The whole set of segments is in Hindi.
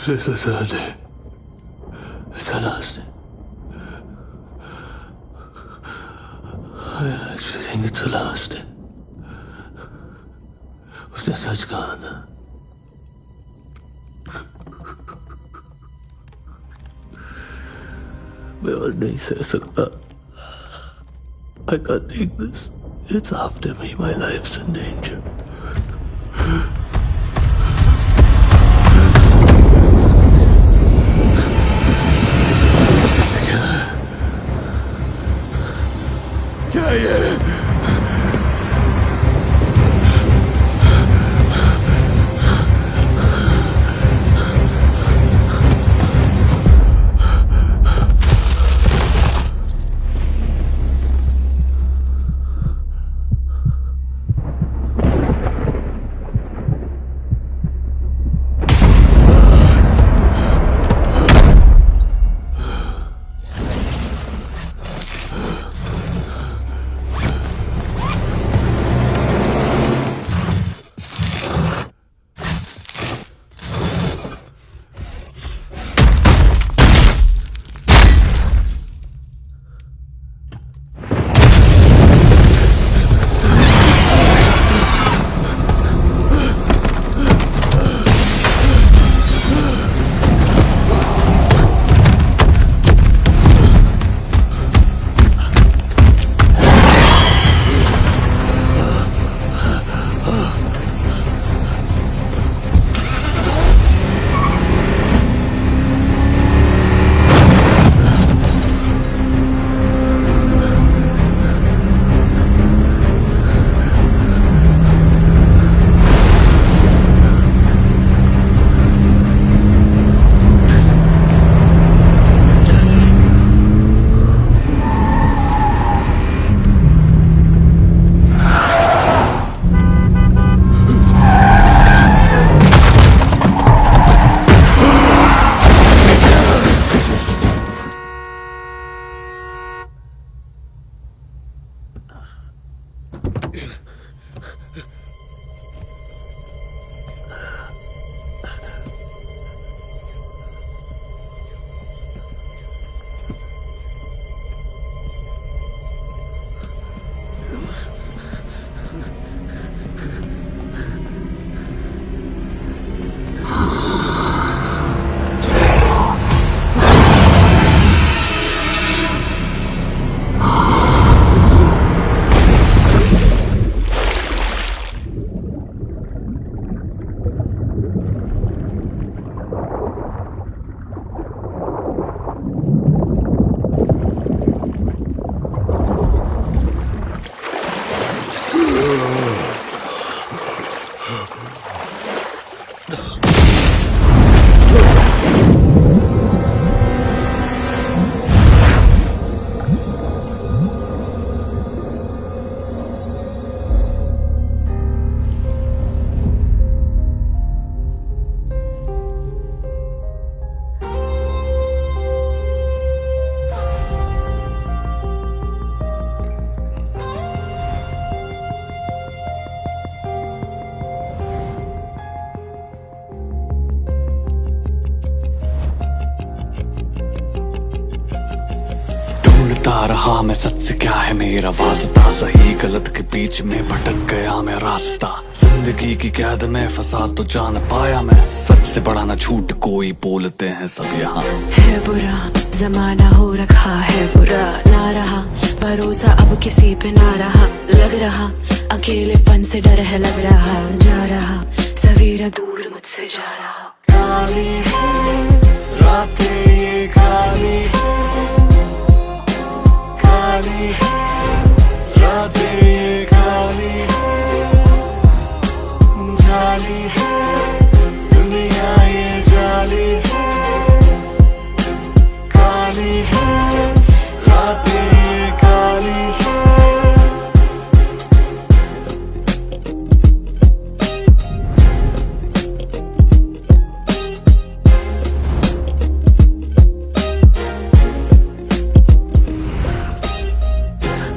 This is the day. It's the last day. I actually think it's the last day. उसने सच कहा था. मैं और नहीं सह सकता. I can't take this. It's after me. My life's in danger. क्या ये? ढूंढता रहा मैं सच से क्या है मेरा वास्ता, सही गलत के बीच में भटक गया मैं रास्ता। जिंदगी की कैद में फंसा तो जान पाया मैं, सच से बड़ा ना झूठ कोई बोलते हैं सब यहाँ। है बुरा जमाना हो रखा है बुरा, ना रहा भरोसा अब किसी पे ना रहा, लग रहा अकेलेपन से डर है लग रहा, जा रहा सवेरा दूर मुझसे जा रहा। काली रातें ये काली, काली रातें ये काली, जाली दुनिया ये जाली, काली रातें ये काली।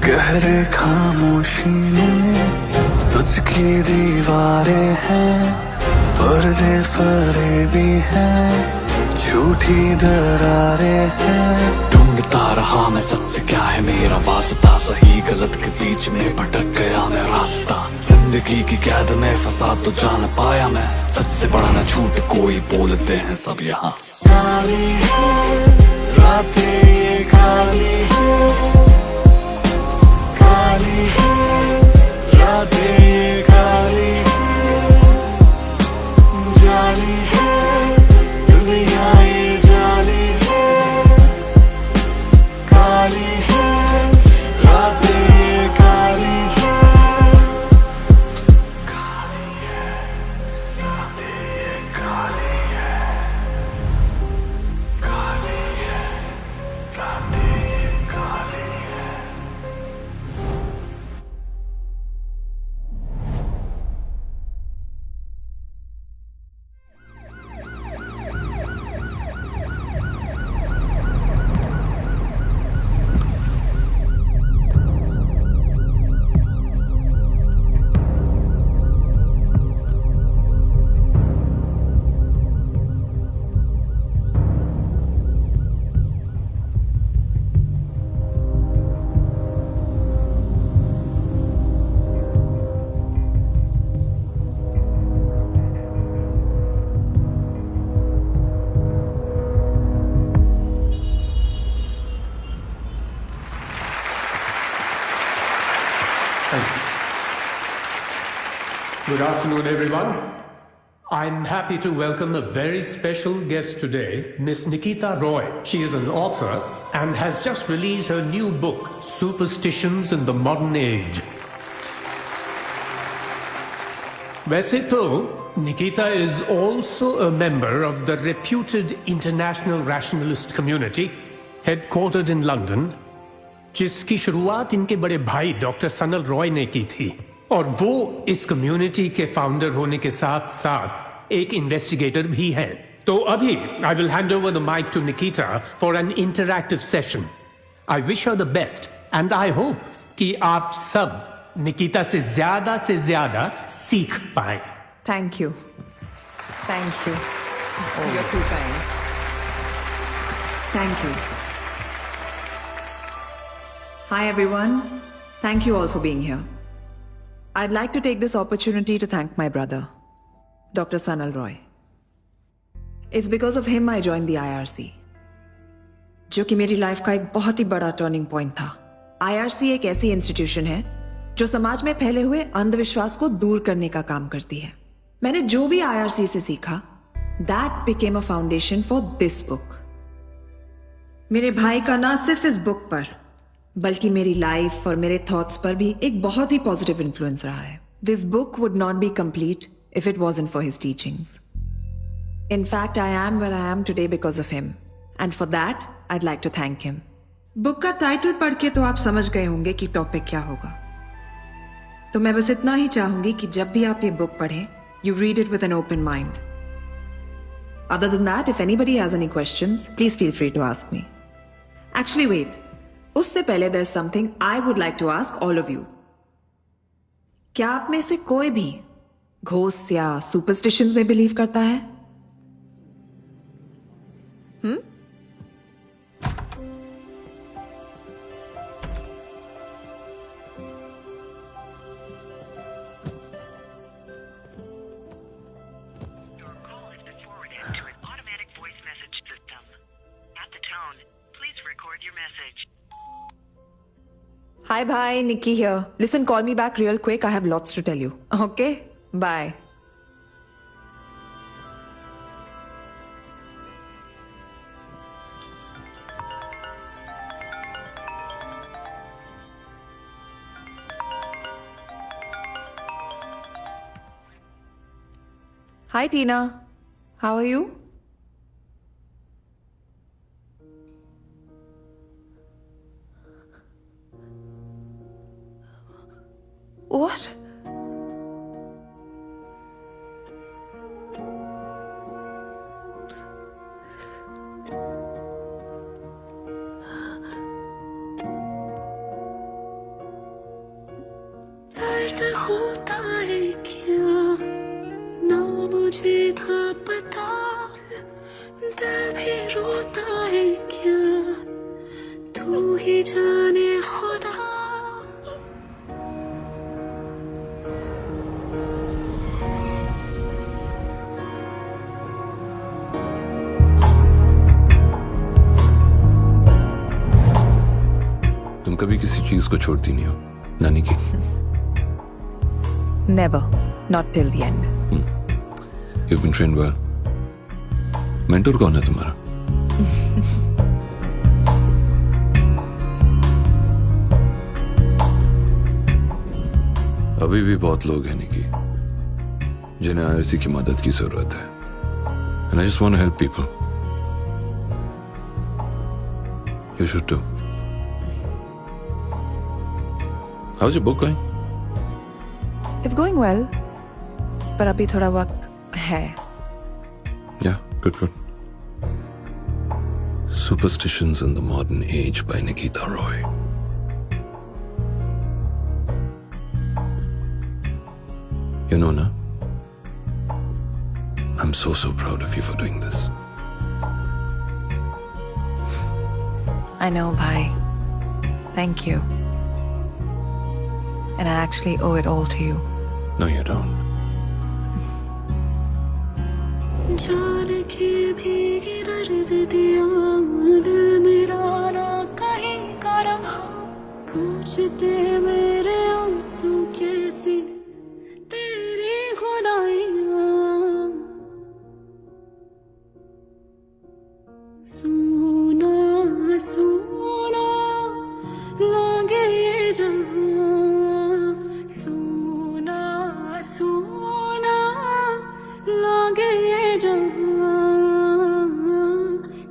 गहरे खामोशी में सच की दीवारें हैं, पर्दे फरेबी हैं। झूठी दरारें हैं। ढूंढता रहा मैं सच से क्या है मेरा वास्ता, सही गलत के बीच में भटक गया मैं रास्ता। जिंदगी की कैद में फंसा तो जान पाया मैं, सच से बड़ा ना झूठ कोई बोलते हैं सब यहाँ। काली है रातें ये काली है, काली है रातें ये काली है, जाली है दुनिया ये जाली है, काली है रातें ये काली है, काली है रातें ये काली है, काली है रातें ये काली है। Good afternoon, everyone. I'm happy to welcome a very special guest today, Miss Nikita Roy. She is an author and has just released her new book, Superstitions in the Modern Age. वैसे तो Nikita is also a member of the reputed international rationalist community, headquartered in London, जिसकी शुरुआत इनके बड़े भाई डॉक्टर सनल रॉय ने की थी, और वो इस कम्युनिटी के फाउंडर होने के साथ साथ एक इन्वेस्टिगेटर भी है। तो अभी I will hand over the mic to Nikita for an interactive session. I wish her the best and I hope कि आप सब निकिता से ज्यादा सीख पाए। Thank you. Thank you. You're too kind. Thank you. Hi everyone. Thank you all for being here. I'd like to take this opportunity to thank my brother, Dr. Sanal Roy. It's because of him I joined the IRC, जो कि मेरी लाइफ का एक बहुत ही बड़ा टर्निंग पॉइंट था। IRC एक ऐसी इंस्टीट्यूशन है जो समाज में फैले हुए अंधविश्वास को दूर करने का काम करती है। मैंने जो भी IRC से सीखा, that became a foundation for this book. मेरे भाई का ना सिर्फ इस बुक पर बल्कि मेरी लाइफ और मेरे थॉट्स पर भी एक बहुत ही पॉजिटिव इन्फ्लुएंस रहा है। This book would not be complete if it wasn't for his teachings. In fact I am where I am today because of him, and for that I'd like to thank him. Book का टाइटल पढ़ के तो आप समझ गए होंगे कि टॉपिक क्या होगा, तो मैं बस इतना ही चाहूंगी कि जब भी आप ये बुक पढ़ें, you read it with an open mind. Other than that, if anybody has any questions, please feel free to ask me. Actually wait, उससे पहले there is something I would like to ask all of you. क्या आप में से कोई भी घोस्ट या सुपरस्टिशंस में बिलीव करता है? Your call has been forwarded to an automatic voice message system. At the tone, please record your message. Hi, bye. Nikki here. Listen, call me back real quick. I have lots to tell you. Okay? Bye. Hi, Tina. How are you? What? दर्द होता है क्या ना मुझे था पता। जाने खुदा तुम कभी किसी चीज को छोड़ती नहीं हो नानी की. Never. Not till the end. You've been trained well. Mentor कौन है तुम्हारा? अभी भी बहुत लोग हैं निकी जिन्हें आईआरसी की मदद की जरूरत है. And I just want to help people. You should too. How's your book going? It's going well. पर अभी थोड़ा वक्त है. Yeah, good. Superstitions in the Modern Age by Nikita Roy. You know, na? I'm so proud of you for doing this. I know, bhai. Thank you. And I actually owe it all to you. No, you don't. जान के भीगी दर्द दिया दिल मेरा ना कहीं का रहा पूछते मेरे आंसू कैसी तेरी खुदाइयाँ सुना सुना लागे ये जहाँ सुना सुना लागे ये जहाँ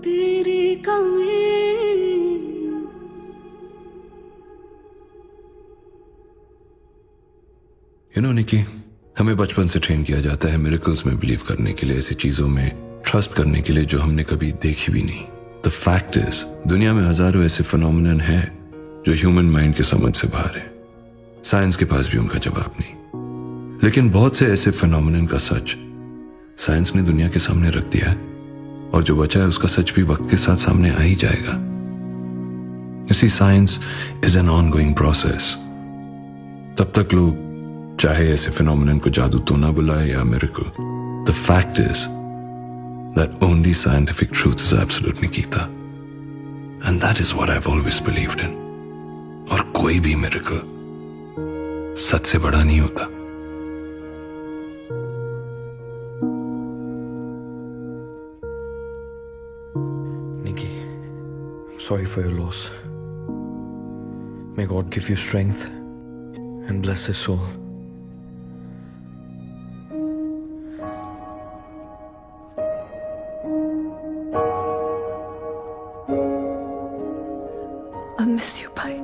तेरी कमी You know, निकी, हमें बचपन से ट्रेन किया जाता है मिरेकल्स में बिलीव करने के लिए, ऐसी चीजों में ट्रस्ट करने के लिए जो हमने कभी देखी भी नहीं. द फैक्ट इज दुनिया में हजारों ऐसे फिनोमिनन हैं जो ह्यूमन माइंड के समझ से बाहर है. साइंस के पास भी उनका जवाब नहीं. लेकिन बहुत से ऐसे फिनोमिनन का सच साइंस ने दुनिया के सामने रख दिया है और जो बचा है उसका सच भी वक्त के साथ सामने आ ही जाएगा. You see, science is an ongoing process. तब तक लोग चाहे ऐसे फिनोमिनन को जादू तो ना बुलाए या miracle. The fact is that only scientific truth is absolute, Nikita. And that is what I've always believed in. और कोई भी मिरेकल सच से बड़ा नहीं होता. Nikki, I'm sorry for your loss. May God give you strength and bless his soul. I miss you, bhai.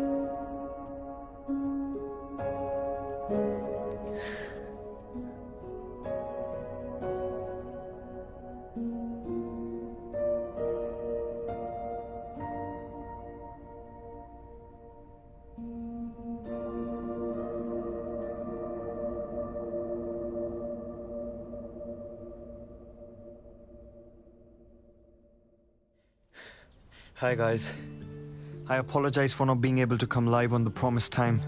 Hi guys. I apologize for not being able to come live on the promised time.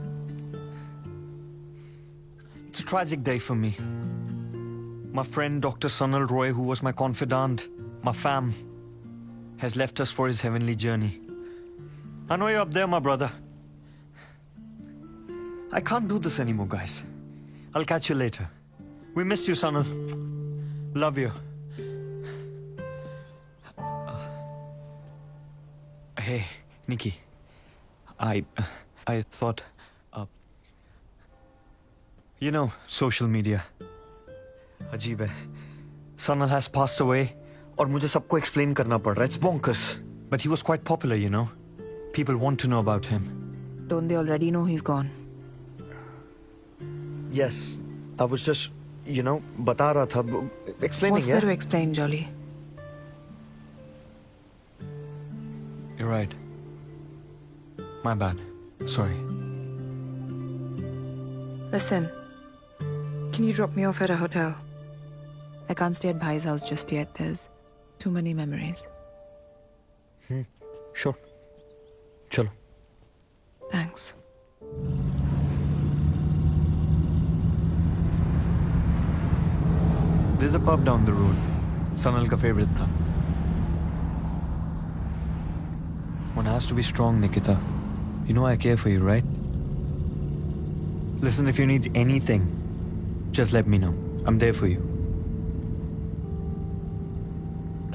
It's a tragic day for me. My friend Dr. Sanal Roy, who was my confidant, my fam, has left us for his heavenly journey. I know you're up there, my brother. I can't do this anymore, guys. I'll catch you later. We miss you, Sanal. Love you. Hey, Nikki. I thought, you know, social media. अजीब है. Sanal has passed away, और मुझे सबको explain करना पड़ रहा है. It's bonkers. But he was quite popular, you know. People want to know about him. Don't they already know he's gone? Yes, I was just, you know, बता रहा था, explaining. What's there to explain, Jolly? You're right. My bad. Sorry. Listen, can you drop me off at a hotel? I can't stay at Bhai's house just yet. There's too many memories. Sure. Chalo. Thanks. There's a pub down the road. Sanal का favorite था. One has to be strong, Nikita. You know I care for you, right? Listen, if you need anything, just let me know. I'm there for you.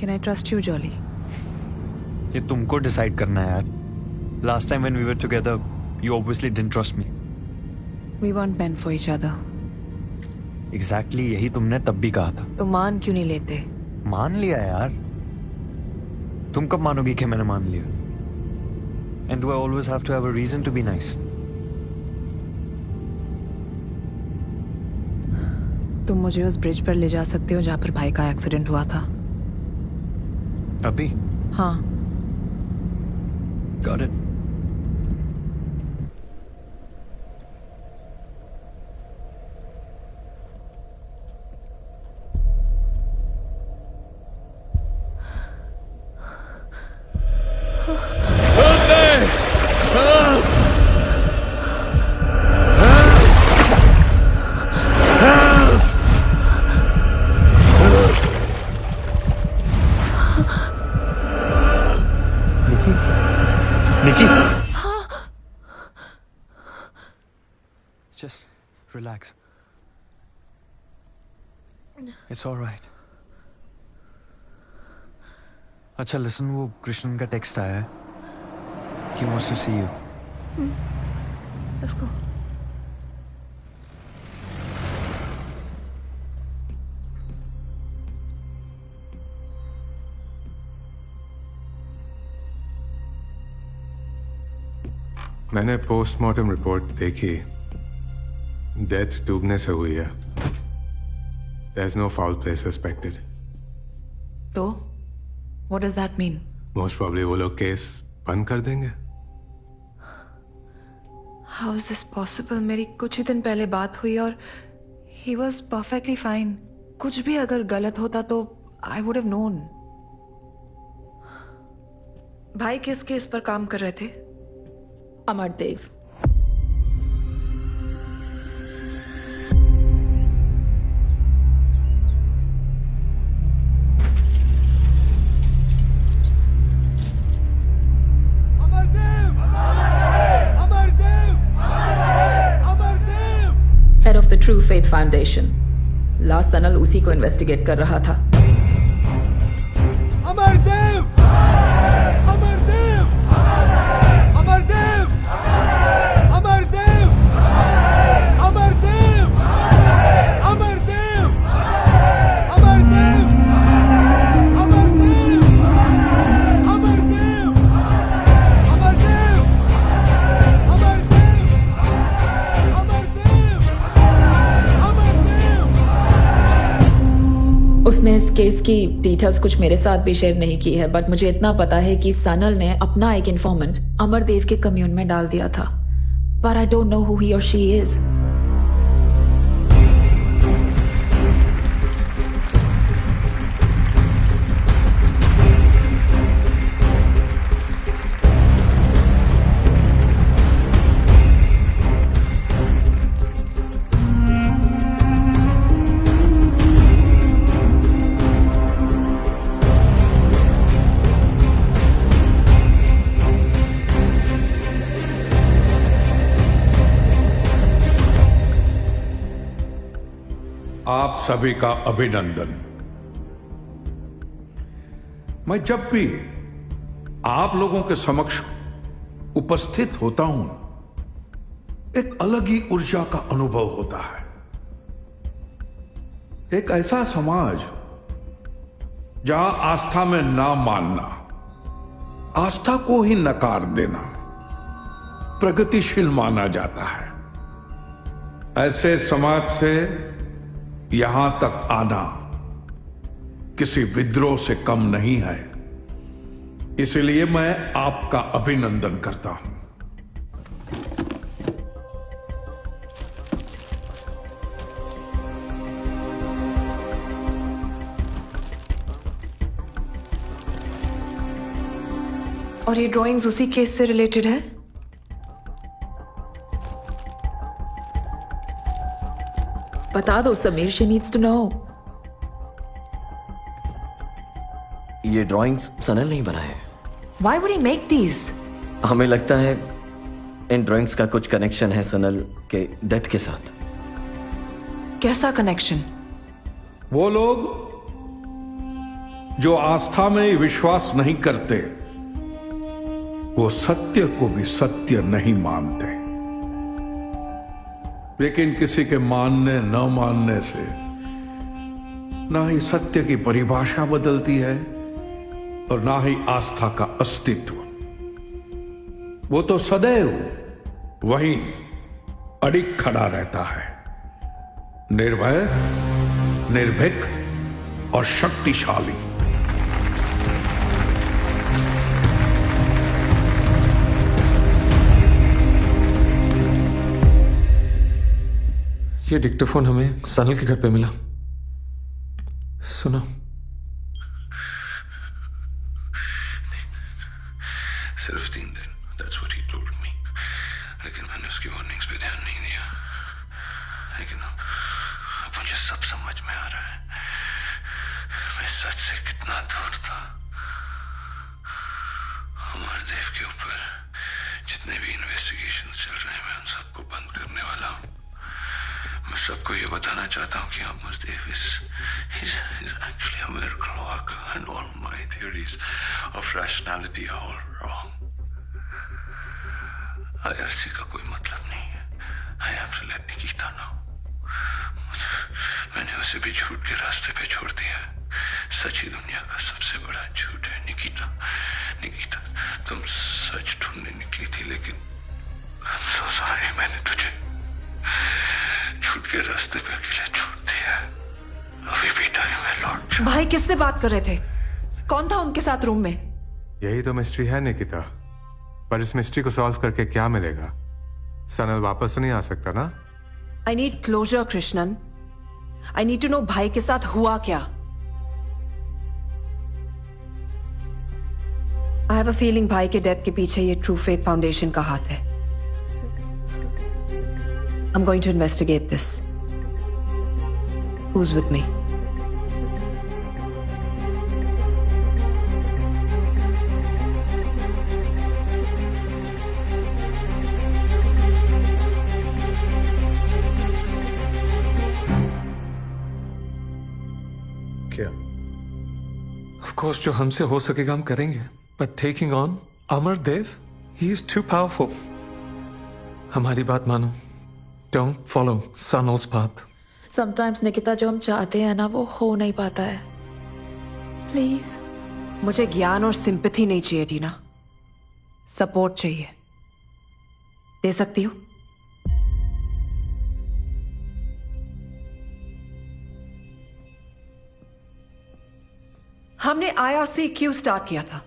Can I trust you, Jolly? ये तुमको decide करना है यार. Last time when we were together, you obviously didn't trust me. We weren't meant for each other. Exactly यही तुमने तब भी कहा था. तो मान क्यों नहीं लेते? मान लिया यार. तुम कब मानोगी कि मैंने मान लिया? And do I always have to have a reason to be nice? तुम मुझे उस ब्रिज पर ले जा सकते हो जहाँ पर भाई का एक्सीडेंट हुआ था? अभी? हाँ. Got it. Nikki! Just relax. It's all right. अच्छा listen, वो कृष्णन का टेक्स्ट आया है. He wants to see you. Let's go. मैंने पोस्टमार्टम रिपोर्ट देखी. डेथ डूबने से हुई है. There's no foul play suspected. तो what does that mean? Most probably वो लोग केस बंद कर देंगे. How is this possible? मेरी कुछ ही दिन पहले बात हुई और he was perfectly fine. कुछ भी अगर गलत होता तो I would have known. भाई किस केस पर काम कर रहे थे? Amardev. Head of the true Faith foundation. Last Sanal उसी को इन्वेस्टिगेट कर रहा था. अमरदेव! अमरदेव! अमरदेव! अमरदेव! अमरदेव! अमरदेव! अमरदेव! अमरदेव! अमरदेव! अमरदेव! उसने इस केस की डिटेल्स कुछ मेरे साथ भी शेयर नहीं की है, बट मुझे इतना पता है कि सनल ने अपना एक इन्फॉर्मेंट अमरदेव के कम्यून में डाल दिया था. But I don't know who he और शी इज. आप सभी का अभिनंदन. मैं जब भी आप लोगों के समक्ष उपस्थित होता हूं, एक अलग ही ऊर्जा का अनुभव होता है. एक ऐसा समाज जहां आस्था में ना मानना, आस्था को ही नकार देना प्रगतिशील माना जाता है. ऐसे समाज से यहां तक आना किसी विद्रोह से कम नहीं है. इसलिए मैं आपका अभिनंदन करता हूं. और ये ड्राइंग्स उसी केस से रिलेटेड है? बता दो Sameer, she needs to know. ये ड्राइंग्स सनल नहीं बनाए। Why would he make these? हमें लगता है इन ड्राइंग्स का कुछ कनेक्शन है सनल के डेथ के साथ। कैसा कनेक्शन? वो लोग जो आस्था में विश्वास नहीं करते, वो सत्य को भी सत्य नहीं मानते। लेकिन किसी के मानने न मानने से ना ही सत्य की परिभाषा बदलती है और ना ही आस्था का अस्तित्व। वो तो सदैव वहीं अडिग खड़ा रहता है, निर्भय, निर्भीक और शक्तिशाली। ये डिक्टोफोन हमें सनल के घर पे मिला। सुनो। सिर्फ 3 दिन, that's what he told me. लेकिन मैंने उसकी वार्निंग्स पे ध्यान नहीं दिया। लेकिन अब मुझे सब समझ में आ रहा है, मैं सच से कितना दूर था। अमरदेव के ऊपर जितने भी इन्वेस्टिगेशंस चल रहे हैं, मैं उन सबको बंद करने वाला हूँ। मैं सबको ये बताना चाहता हूँ कि Amardev is actually a miracle worker and all my theories of rationality are all wrong. IRC का कोई मतलब नहीं है। I have to let Nikita know. मैंने उसे भी झूठ के रास्ते पे छोड़ दिया है। सच ही दुनिया का सबसे बड़ा झूठ है। निकिता, तुम सच ढूंढने निकली थी, लेकिन I'm so sorry, मैंने तुझे झूठ के रास्ते पे अकेले छोड़ दिया। अभी भी टाइम है लौट जा। भाई किससे बात कर रहे थे? कौन था उनके साथ रूम में? यही तो मिस्ट्री है निकिता, पर इस मिस्ट्री को सॉल्व करके क्या मिलेगा? सनल वापस तो नहीं आ सकता ना? I need closure, Krishnan. I need to know भाई के साथ हुआ क्या। I have a feeling भाई के डेथ के पीछे ये ट्रू फेथ फाउंडेशन का हाथ है। I'm going to investigate this. Who's with me? क्या? Of course, जो हमसे हो सकेगा हम करेंगे। But taking on Amardev, he is too powerful. हमारी बात मानो। Don't follow Sanal's path. Sometimes Nikita, जो हम चाहते हैं ना, वो हो नहीं पाता है। प्लीज। मुझे ज्ञान और सिंपैथी नहीं चाहिए टीना, सपोर्ट चाहिए। दे सकती हो? हमने IRC क्यों स्टार्ट किया था?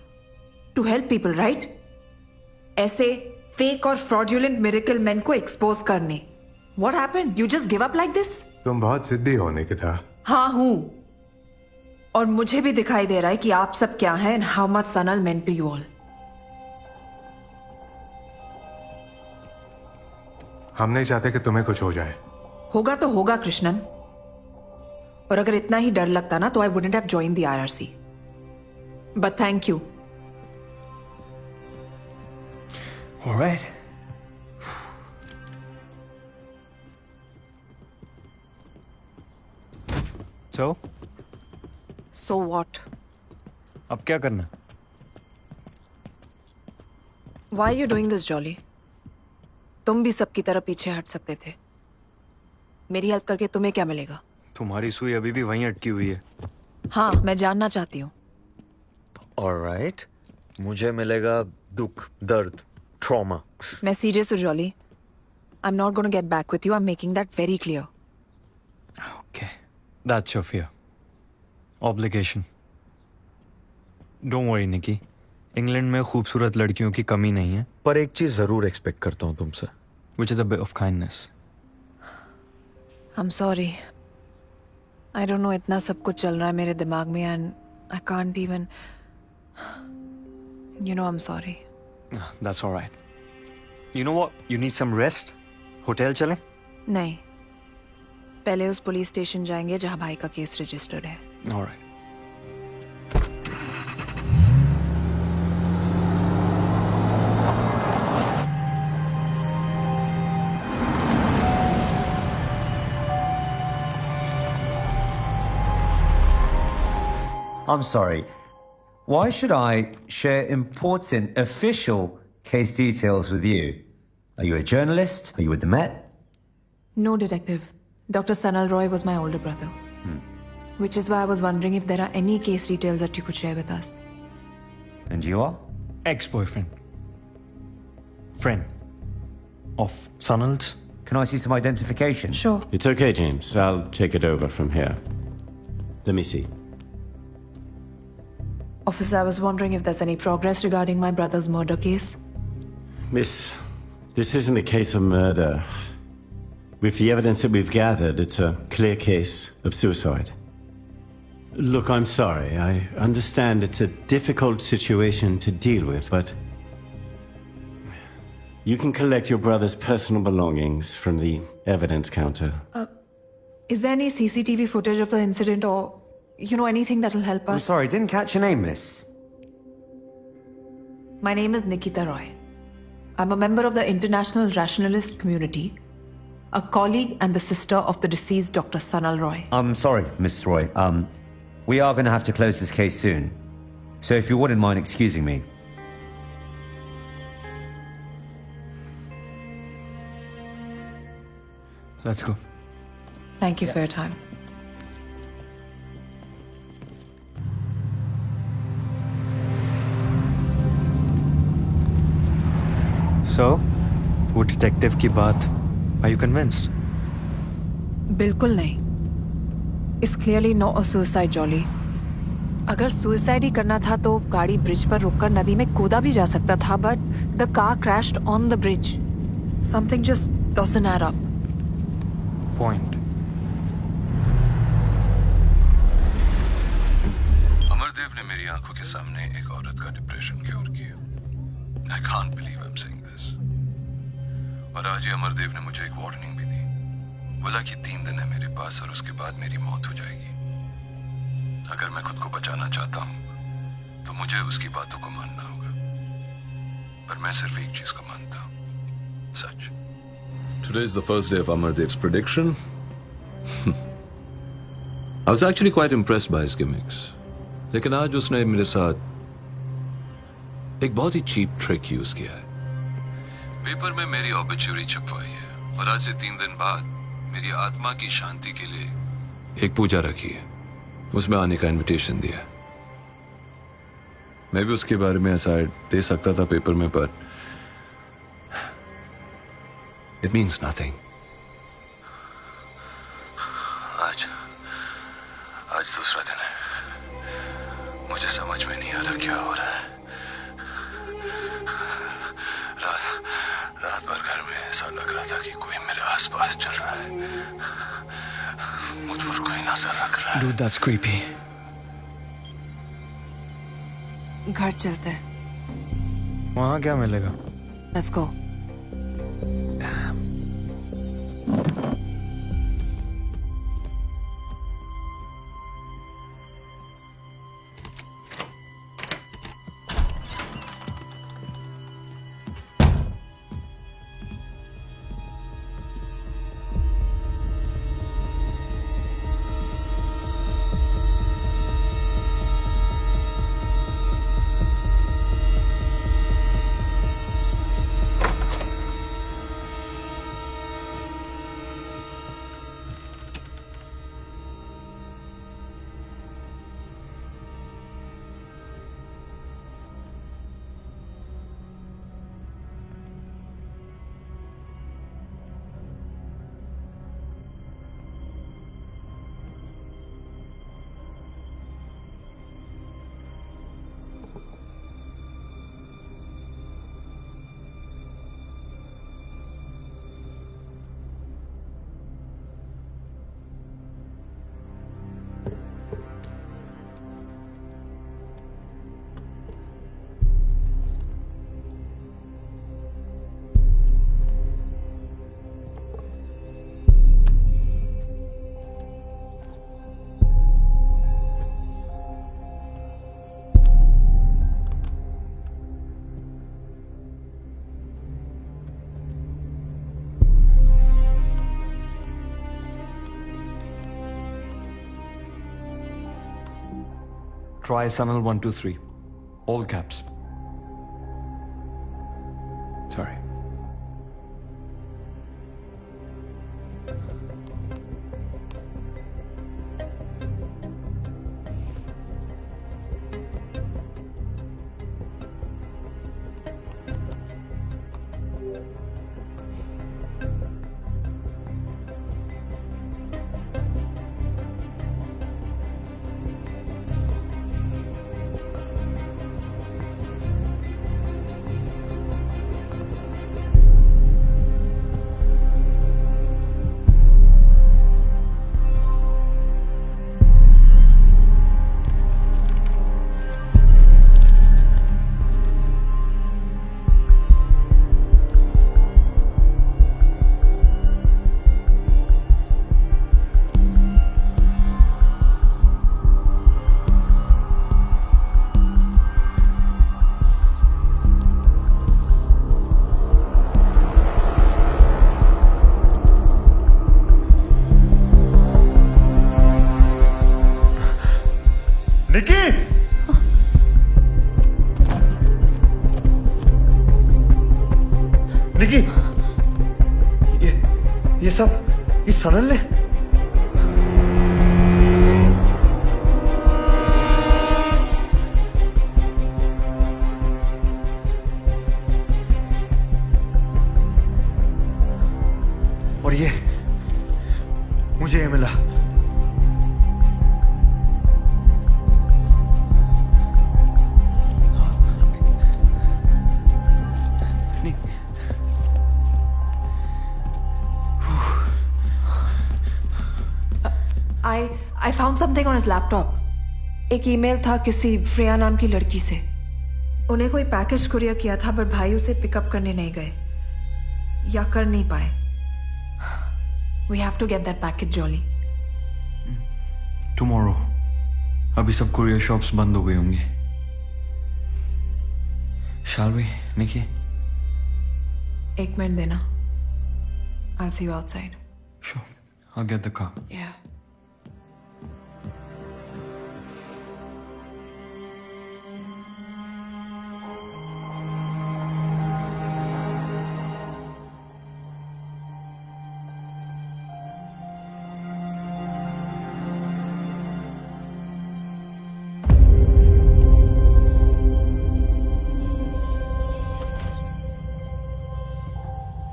To help people, right? ऐसे फेक और फ्रॉडुलेंट मिरेकल मैन को एक्सपोज करने। What happened? You just give up like this? तुम बहुत जिद्दी हो निकिता। हाँ हूं, और मुझे भी दिखाई दे रहा है कि आप सब क्या हैं and how much Sanal meant to you all. हम नहीं चाहते कि तुम्हें कुछ हो जाए। होगा तो होगा कृष्णन, और अगर इतना ही डर लगता ना तो I wouldn't have joined the IRC. But thank you. All right. So what? अब क्या करना? Why are you doing this, Jolly? तुम भी सबकी तरह पीछे हट सकते थे। मेरी हेल्प करके तुम्हें क्या मिलेगा? तुम्हारी सुई अभी भी वहीं अटकी हुई है। हाँ, मैं जानना चाहती हूँ। Alright. मुझे मिलेगा दुख, दर्द, ट्रॉमा। मैं सीरियस हूँ jolly. I'm not going to get back with you. I'm making that very clear. Okay. That's your fear. Obligation. Don't worry, Nikki. England में खूबसूरत लड़कियों की कमी नहीं है, पर एक चीज जरूर एक्सपेक्ट करता हूँ तुमसे, which is a bit of kindness. I'm sorry. I don't know, इतना सब कुछ चल रहा है मेरे दिमाग में and I can't even. You know, I'm sorry. That's all right. You know what? You need some rest. Hotel चलें? नहीं, पहले उस पुलिस स्टेशन जाएंगे जहां भाई का केस रजिस्टर्ड है. All right. I'm sorry. Why should I share important official case details with you? Are you a journalist? Are you with the Met? No, Detective. Dr. Sanal Roy was my older brother. Which is why I was wondering if there are any case details that you could share with us. And you are? Ex-boyfriend. Friend. Of Sanal's. Can I see some identification? Sure. It's okay, James. I'll take it over from here. Let me see. Officer, I was wondering if there's any progress regarding my brother's murder case. Miss, this isn't a case of murder. With the evidence that we've gathered, it's a clear case of suicide. Look, I'm sorry. I understand it's a difficult situation to deal with, but you can collect your brother's personal belongings from the evidence counter. Is there any CCTV footage of the incident or, anything that'll help I'm us? sorry, didn't catch your name, miss. My name is Nikita Roy. I'm a member of the International Rationalist community, a colleague and the sister of the deceased Dr. Sanal Roy. I'm sorry, Miss Roy. We are going to have to close this case soon. So if you wouldn't mind excusing me. Let's go. Thank you for your time. So, वो डिटेक्टिव की बात, are you convinced? बिल्कुल नहीं. It's clearly not a suicide, Jolly. अगर सुसाइड ही करना था तो गाड़ी ब्रिज पर रोककर नदी में कूदा भी जा सकता था, but the car crashed on the bridge. Something just doesn't add up. Point. Amardev ने मेरी आंखों के सामने एक औरत का डिप्रेशन क्योर किया. I can't believe I'm saying this. और आज ही अमरदेव ने मुझे एक वार्निंग भी दी. बोला कि 3 दिन है मेरे पास और उसके बाद मेरी मौत हो जाएगी. अगर मैं खुद को बचाना चाहता हूं तो मुझे उसकी बातों को मानना होगा. पर मैं सिर्फ एक चीज को मानता हूं, सच. Today is the first day of Amardev's prediction. I was actually quite impressed by his gimmicks. लेकिन आज उसने मेरे साथ एक बहुत ही चीप ट्रिक यूज किया है. पेपर में मेरी ऑबिचुरी छपवाई है और आज से 3 दिन बाद मेरी आत्मा की शांति के लिए एक पूजा रखी है. उसमें आने का इनविटेशन दिया. मैं भी उसके बारे में असाइड दे सकता था पेपर में, पर इट मीन्स नथिंग. आज दूसरा दिन है. मुझे समझ में नहीं आ रहा क्या हो रहा है. रात भर घर में ऐसा लग रहा था कि कोई मेरे आसपास चल रहा है. मुझ पर कोई नजर रख रहा है. Dude, that's creepy. घर चलते हैं. वहाँ क्या मिलेगा? Let's go. Try Sanal 123. All caps. Sorry. निकी! निकी! ये सब इस सनल ने? और ये मुझे ये मिला। I found something on his laptop. एक ईमेल था किसी फ्रेया नाम की लड़की से। उन्हें कोई पैकेज कुरियर किया था पर भाई उसे पिकअप करने नहीं गए या कर नहीं पाए। We have to get that package, Jolly. Tomorrow. अभी सब कुरियर शॉप्स बंद हो गई होंगी। Shall we, Nikki? एक मिनट देना। I'll see you outside. Sure. I'll get the car. Yeah.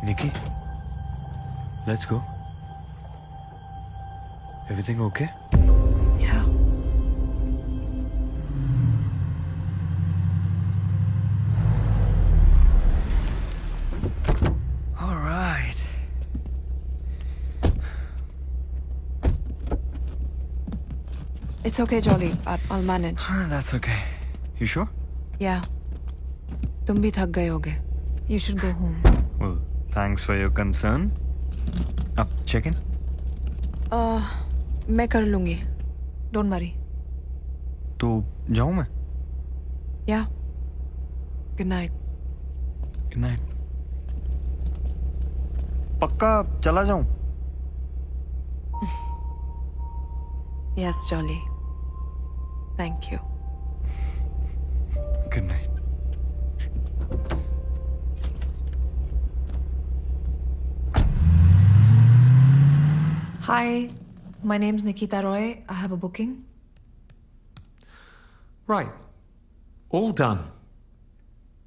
Nikki, let's go. Everything okay? Yeah. All right. It's okay, Jolly. I'll manage. That's okay. You sure? Yeah. तुम भी थक गए होगे. You should go home. Well, thanks for your concern. Up, check in. मैं कर लूंगी. Don't worry. तो जाऊं मैं? Yeah. Good night. Good night. पक्का चला जाऊं? Yes, Jolly. Thank you. Good night. Hi, my name's Nikita Roy. I have a booking. Right. All done.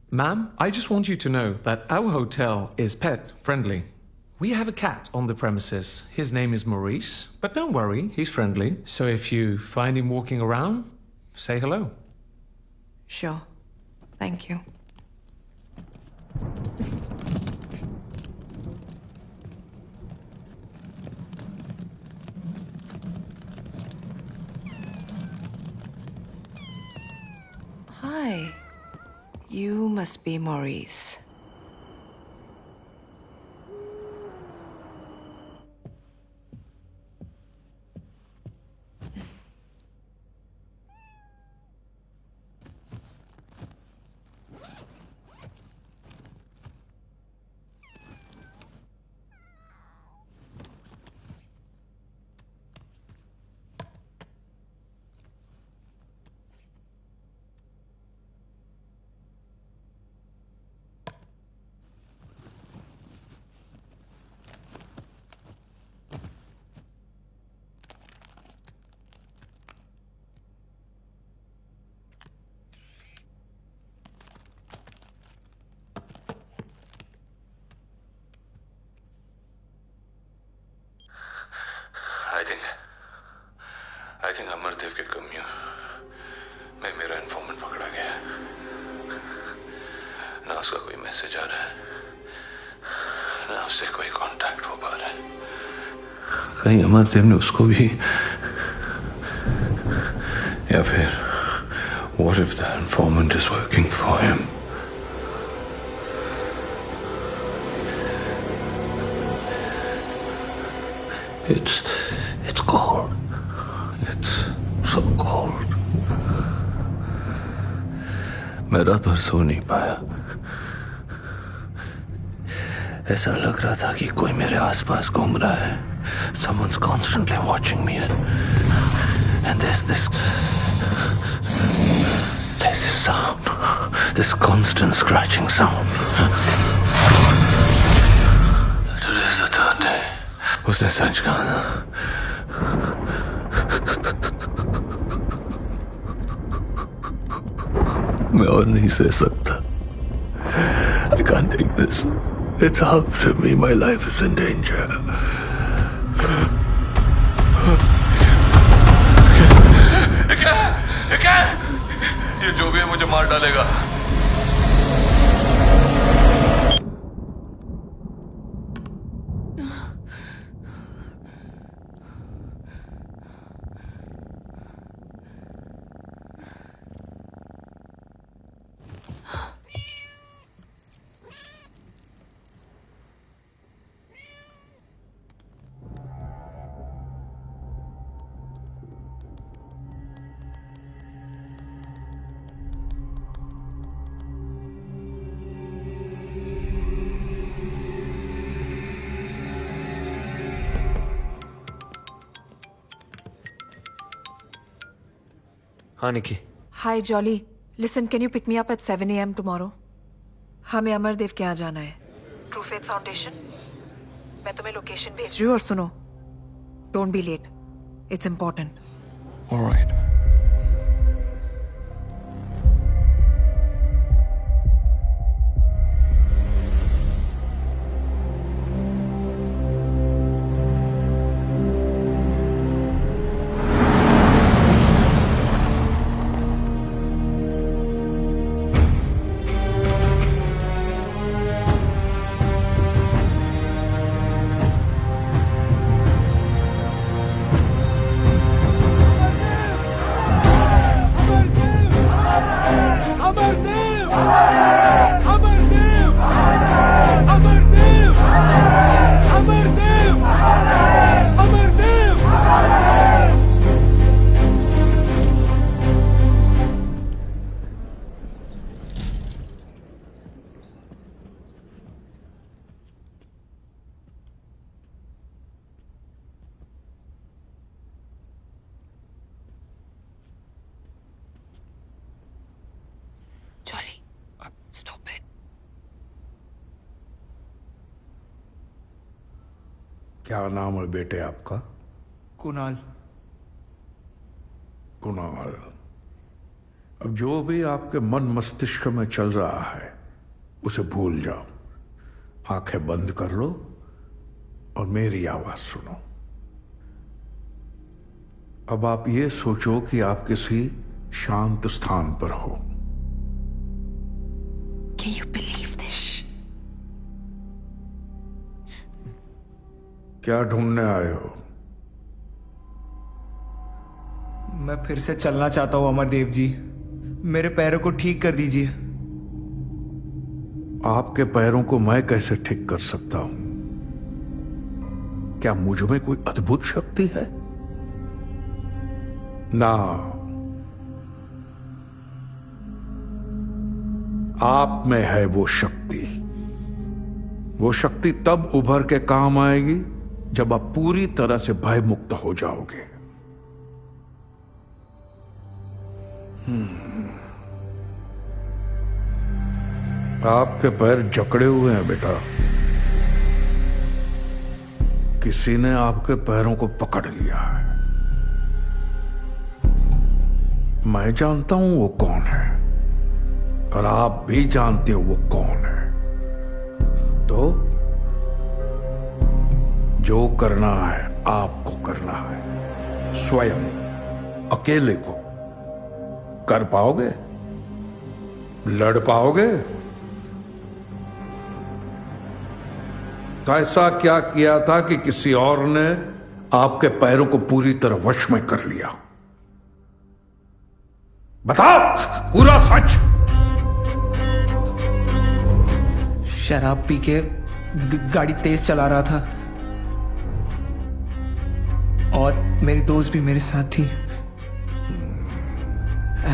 Ma'am, I just want you to know that our hotel is pet friendly. We have a cat on the premises. His name is Maurice, but don't worry, he's friendly. So if you find him walking around, say hello. Sure. Thank you. Hi. You must be Maurice. I think Amardev के कम्यू में मेरा इन्फॉर्मेंट पकड़ा गया है। ना उसका कोई मैसेज आ रहा है, ना उससे कोई कांटेक्ट हो पा रहा है। कहीं अमरदेव ने उसको भी, या फिर what if the informant is working for him? It's cold. It's so cold. मैं रात भर सो नहीं पाया। ऐसा लग रहा था कि कोई मेरे आसपास घूम रहा है। Someone's constantly watching me, and there's this sound, this constant scratching sound. Today's the third day. उसने सच कहा ना। मैं और नहीं सह सकता। I can't take this. It's after me. My life is in danger. ये जो भी है मुझे मार डालेगा। हाँ निकी। Hi Jolly. Listen, can you pick me up at 7 a.m. tomorrow? हमें अमरदेव के यहाँ जाना है। True Faith Foundation. मैं तुम्हें लोकेशन भेज रही हूँ और सुनो, don't be late, it's important. Alright. क्या नाम है बेटे आपका? कुणाल। कुणाल, अब जो भी आपके मन मस्तिष्क में चल रहा है उसे भूल जाओ। आंखें बंद कर लो और मेरी आवाज सुनो। अब आप ये सोचो कि आप किसी शांत स्थान पर हो। Can you believe this? क्या ढूंढने आए हो? मैं फिर से चलना चाहता हूं अमरदेव जी, मेरे पैरों को ठीक कर दीजिए। आपके पैरों को मैं कैसे ठीक कर सकता हूं? क्या मुझ में कोई अद्भुत शक्ति है? ना, आप में है वो शक्ति। वो शक्ति तब उभर के काम आएगी जब आप पूरी तरह से भयमुक्त हो जाओगे। आपके पैर जकड़े हुए हैं बेटा। किसी ने आपके पैरों को पकड़ लिया है। मैं जानता हूं वो कौन है और आप भी जानते हो वो कौन है। तो जो करना है आपको करना है, स्वयं। अकेले को कर पाओगे? लड़ पाओगे? तो ऐसा क्या किया था कि किसी और ने आपके पैरों को पूरी तरह वश में कर लिया? बताओ पूरा सच। शराब पी के गाड़ी तेज चला रहा था और मेरी दोस्त भी मेरे साथ थी।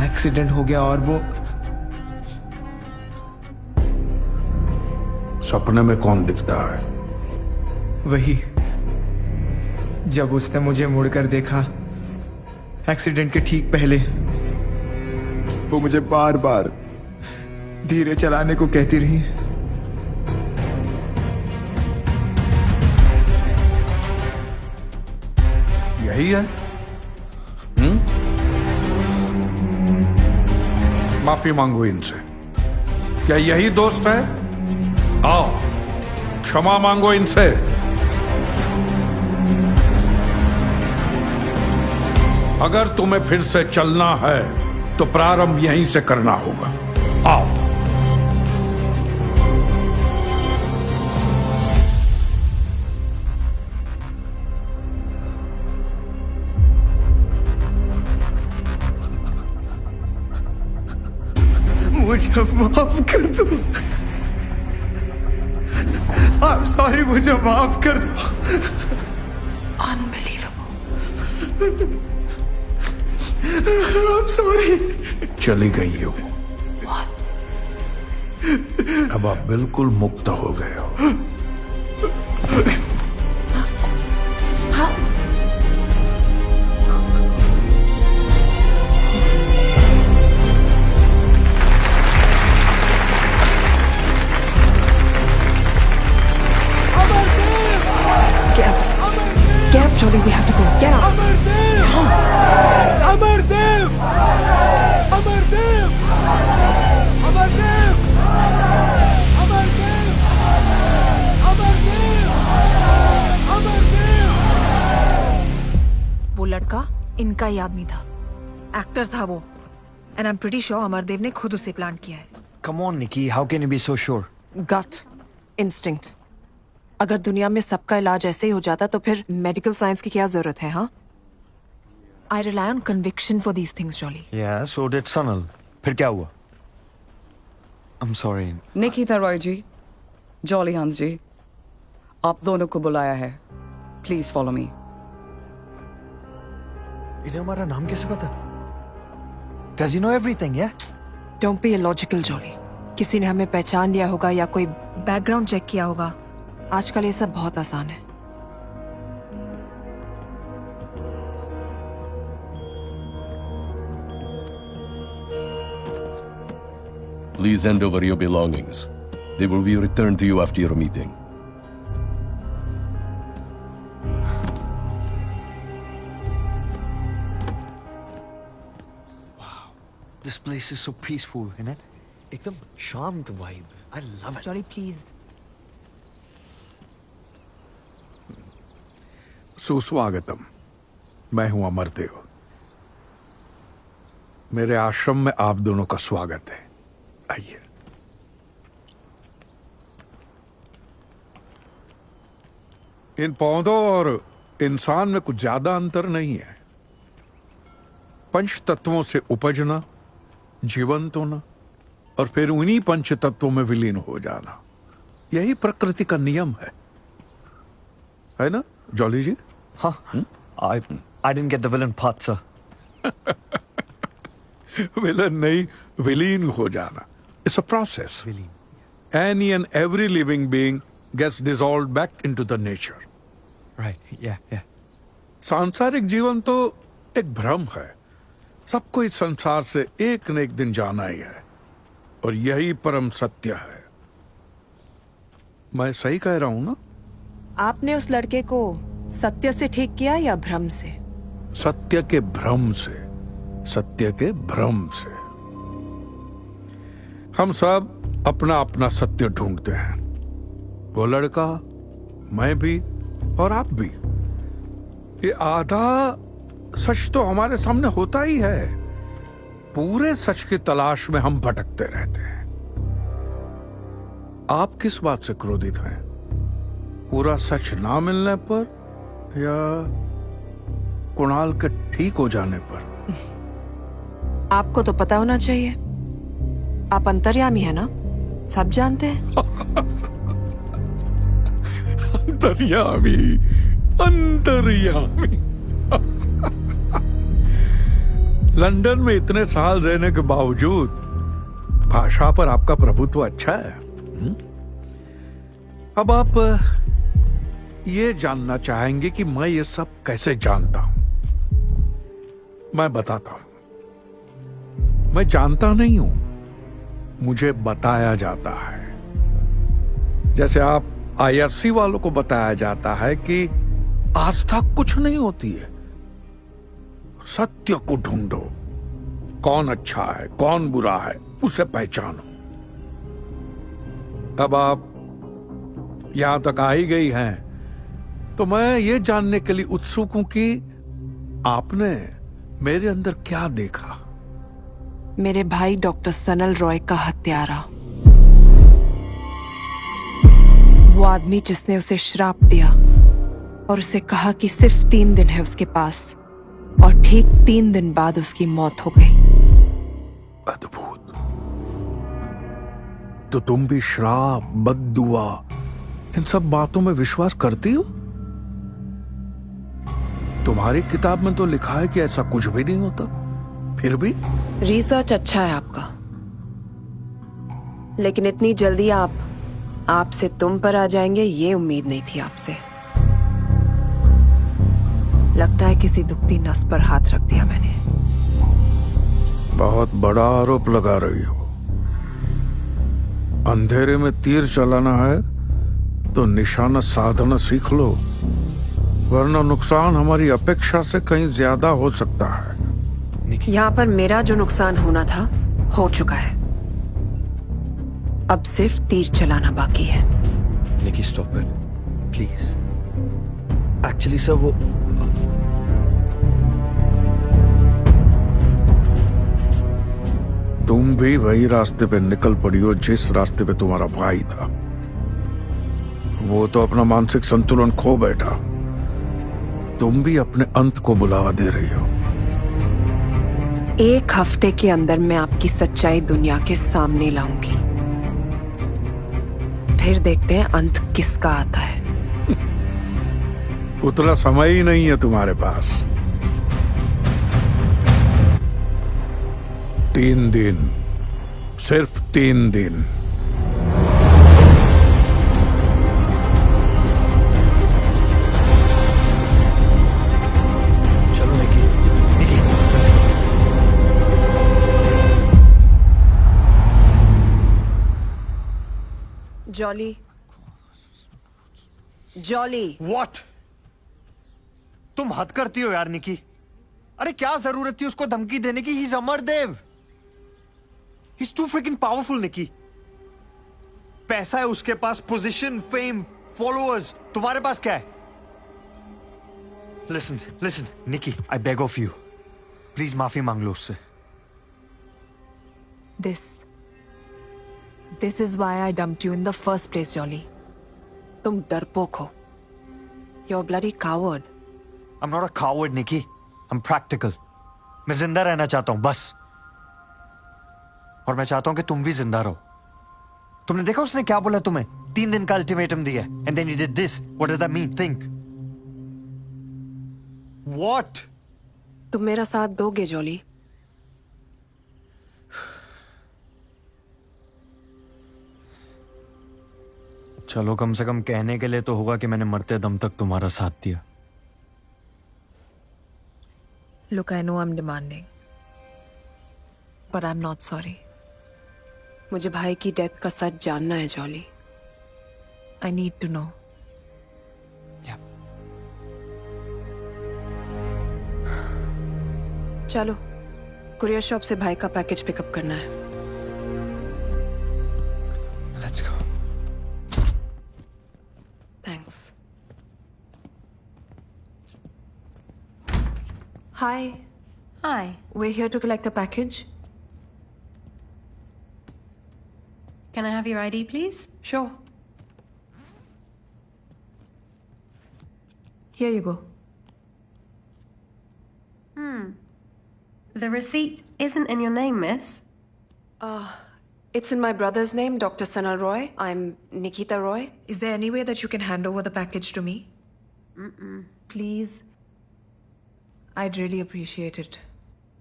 एक्सीडेंट हो गया और वो सपने में कौन दिखता है? वही, जब उसने मुझे मुड़कर देखा एक्सीडेंट के ठीक पहले, वो मुझे बार बार धीरे चलाने को कहती रही। यही है? माफी मांगो इनसे। क्या यही दोस्त है? आओ क्षमा मांगो इनसे। अगर तुम्हें फिर से चलना है तो प्रारंभ यहीं से करना होगा। आओ। मुझे माफ कर दो। I'm sorry, मुझे माफ कर दो। Unbelievable. I'm sorry. चली गई हो। अब आप बिल्कुल मुक्त हो गए हो। Get up, Jolly. We have to go. Get up. Amardev! Amardev! Amardev! Amardev! Amardev! Amardev! वो लड़का इनका ही आदमी था। एक्टर था वो। And I am pretty sure Amardev ने खुद उसे प्लान किया है। Come on, Nikki. How can you be so sure? Gut instinct. अगर दुनिया में सबका इलाज ऐसे ही हो जाता तो फिर मेडिकल साइंस की क्या जरूरत है? हाँ, I rely on conviction for these things, Jolly. Yeah, so did Sanal. फिर क्या हुआ? I'm sorry. निकिता रॉय जी, जॉली हंस जी, आप दोनों को बुलाया है। Please follow me. इन्हें हमारा नाम कैसे पता? Does he know everything, yeah? Don't be illogical, jolly. किसी ने हमें पहचान लिया होगा या कोई बैकग्राउंड चेक किया होगा। आजकल ये सब बहुत आसान है। Please hand over your belongings. They will be returned to you after your meeting. This place is so peaceful, isn't it? एकदम शांत vibe. I love it. Jolly please. सुस्वागतम। मैं हूं अमरदेव। मेरे आश्रम में आप दोनों का स्वागत है। आइए। इन पौधों और इंसान में कुछ ज्यादा अंतर नहीं है। पंच तत्वों से उपजना, जीवंत होना और फिर उन्हीं पंच तत्वों में विलीन हो जाना, यही प्रकृति का नियम है ना जॉली जी? हाँ। I didn't get the villain part, sir. Villain नहीं, विलीन हो जाना। It's a process. Any and every living being gets dissolved back into the nature. Right. Yeah. सांसारिक जीवन तो एक भ्रम है। सबको इस संसार से एक न एक दिन जाना ही है और यही परम सत्य है। मैं सही कह रहा हूं ना? आपने उस लड़के को सत्य से ठीक किया या भ्रम से? सत्य के भ्रम से। सत्य के भ्रम से। हम सब अपना अपना सत्य ढूंढते हैं। वो लड़का, मैं भी और आप भी। ये आधा सच तो हमारे सामने होता ही है। पूरे सच की तलाश में हम भटकते रहते हैं। आप किस बात से क्रोधित हैं? पूरा सच ना मिलने पर या कुणाल के ठीक हो जाने पर? आपको तो पता होना चाहिए, आप अंतर्यामी है ना, सब जानते हैं। अंतर्यामी, अंतर्यामी। लंदन में इतने साल रहने के बावजूद भाषा पर आपका प्रभुत्व अच्छा है। अब आप ये जानना चाहेंगे कि मैं ये सब कैसे जानता हूं। मैं बताता हूं। मैं जानता नहीं हूं, मुझे बताया जाता है। जैसे आप आईआरसी वालों को बताया जाता है कि आस्था कुछ नहीं होती है, सत्य को ढूंढो, कौन अच्छा है कौन बुरा है उसे पहचानो। अब आप यहां तक आ ही गई हैं तो मैं ये जानने के लिए उत्सुक हूं कि आपने मेरे अंदर क्या देखा। मेरे भाई डॉक्टर सनल रॉय का हत्यारा, वो आदमी जिसने उसे श्राप दिया और उसे कहा कि सिर्फ 3 दिन है उसके पास, और ठीक 3 दिन बाद उसकी मौत हो गई। अद्भुत। तो तुम भी श्राप, बद्दुआ, इन सब बातों में विश्वास करती हो? तुम्हारी किताब में तो लिखा है कि ऐसा कुछ भी नहीं होता, फिर भी? रिसर्च अच्छा है आपका, लेकिन इतनी जल्दी आप से तुम पर आ जाएंगे ये उम्मीद नहीं थी आपसे। लगता है किसी दुखती नस पर हाथ रख दिया मैंने। बहुत बड़ा आरोप लगा रही हो। अंधेरे में तीर चलाना है तो निशाना साधना सीख लो, वरना नुकसान हमारी अपेक्षा से कहीं ज्यादा हो सकता है। यहाँ पर मेरा जो नुकसान होना था हो चुका है, अब सिर्फ तीर चलाना बाकी है। Nikki stop it please. Actually sir वो तुम भी वही रास्ते पे निकल पड़ी हो जिस रास्ते पे तुम्हारा भाई था। वो तो अपना मानसिक संतुलन खो बैठा, तुम भी अपने अंत को बुलावा दे रही हो। 1 हफ्ते के अंदर मैं आपकी सच्चाई दुनिया के सामने लाऊंगी, फिर देखते हैं अंत किसका आता है। उतना समय ही नहीं है तुम्हारे पास। 3 दिन, सिर्फ 3 दिन। चलो निकी, निकी जॉली, जॉली। व्हाट? तुम हद करती हो यार निकी। अरे क्या जरूरत थी उसको धमकी देने की? He is Amardev, he is too freaking powerful Nikki. पैसा है उसके पास, पोजीशन, फेम, फॉलोअर्स। तुम्हारे पास क्या है? Listen listen Nikki, I beg of you, please माफी मांग लो उससे। This is why I dumped you in the first place, Jolly. तुम डरपोक हो। You're a bloody coward. I'm not a coward, Nikki. I'm practical. मैं जिंदा रहना चाहता हूं बस, और मैं चाहता हूं कि तुम भी जिंदा रहो। तुमने देखा उसने क्या बोला तुम्हें? 3 दिन का अल्टीमेटम दिया, and then you did this. What does that mean? Think. What? तुम मेरा साथ दोगे, जॉली? चलो कम से कम कहने के लिए तो होगा कि मैंने मरते दम तक तुम्हारा साथ दिया। Look, I know I'm demanding, but I'm not sorry. मुझे भाई की डेथ का सच जानना है, jolly. I need to know. चलो, कुरियर शॉप से भाई का पैकेज पिकअप करना है। Let's go. Thanks. Hi. Hi. We're here to collect a package. Can I have your ID, please? Sure. Here you go. The receipt isn't in your name, miss. It's in my brother's name, Dr. Sanal Roy. I'm Nikita Roy. Is there any way that you can hand over the package to me? Please. I'd really appreciate it.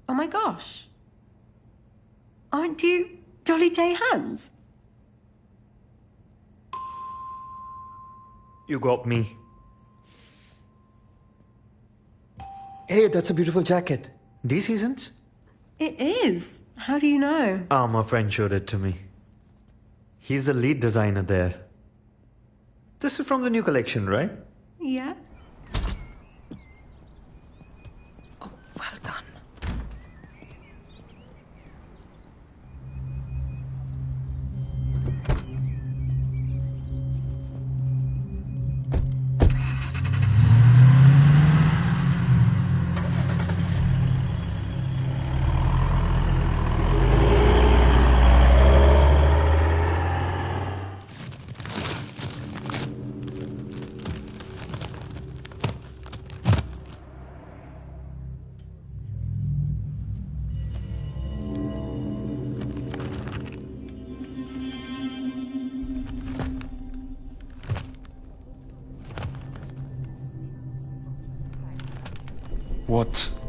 Oh my gosh. Aren't you Jolly J. Hans? You got me. Hey, that's a beautiful jacket. D Seasons? It is. How do you know? My friend showed it to me. He's the lead designer there. This is from the new collection, right? Yeah. Well done.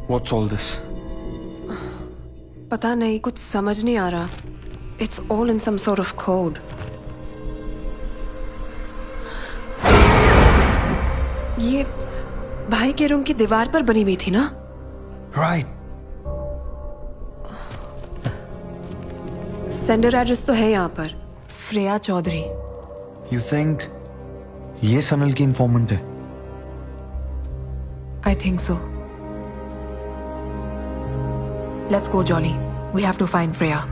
What's all this? पता नहीं कुछ समझ नहीं आ रहा. It's all in some sort of code. ये भाई के रूम की दीवार पर बनी हुई थी ना? Right. सेंडर एड्रेस तो है यहाँ पर. श्रेया चौधरी. You think ये सनल की इन्फॉर्मेंट है? I think so. Let's go, Jolly. We have to find Freya.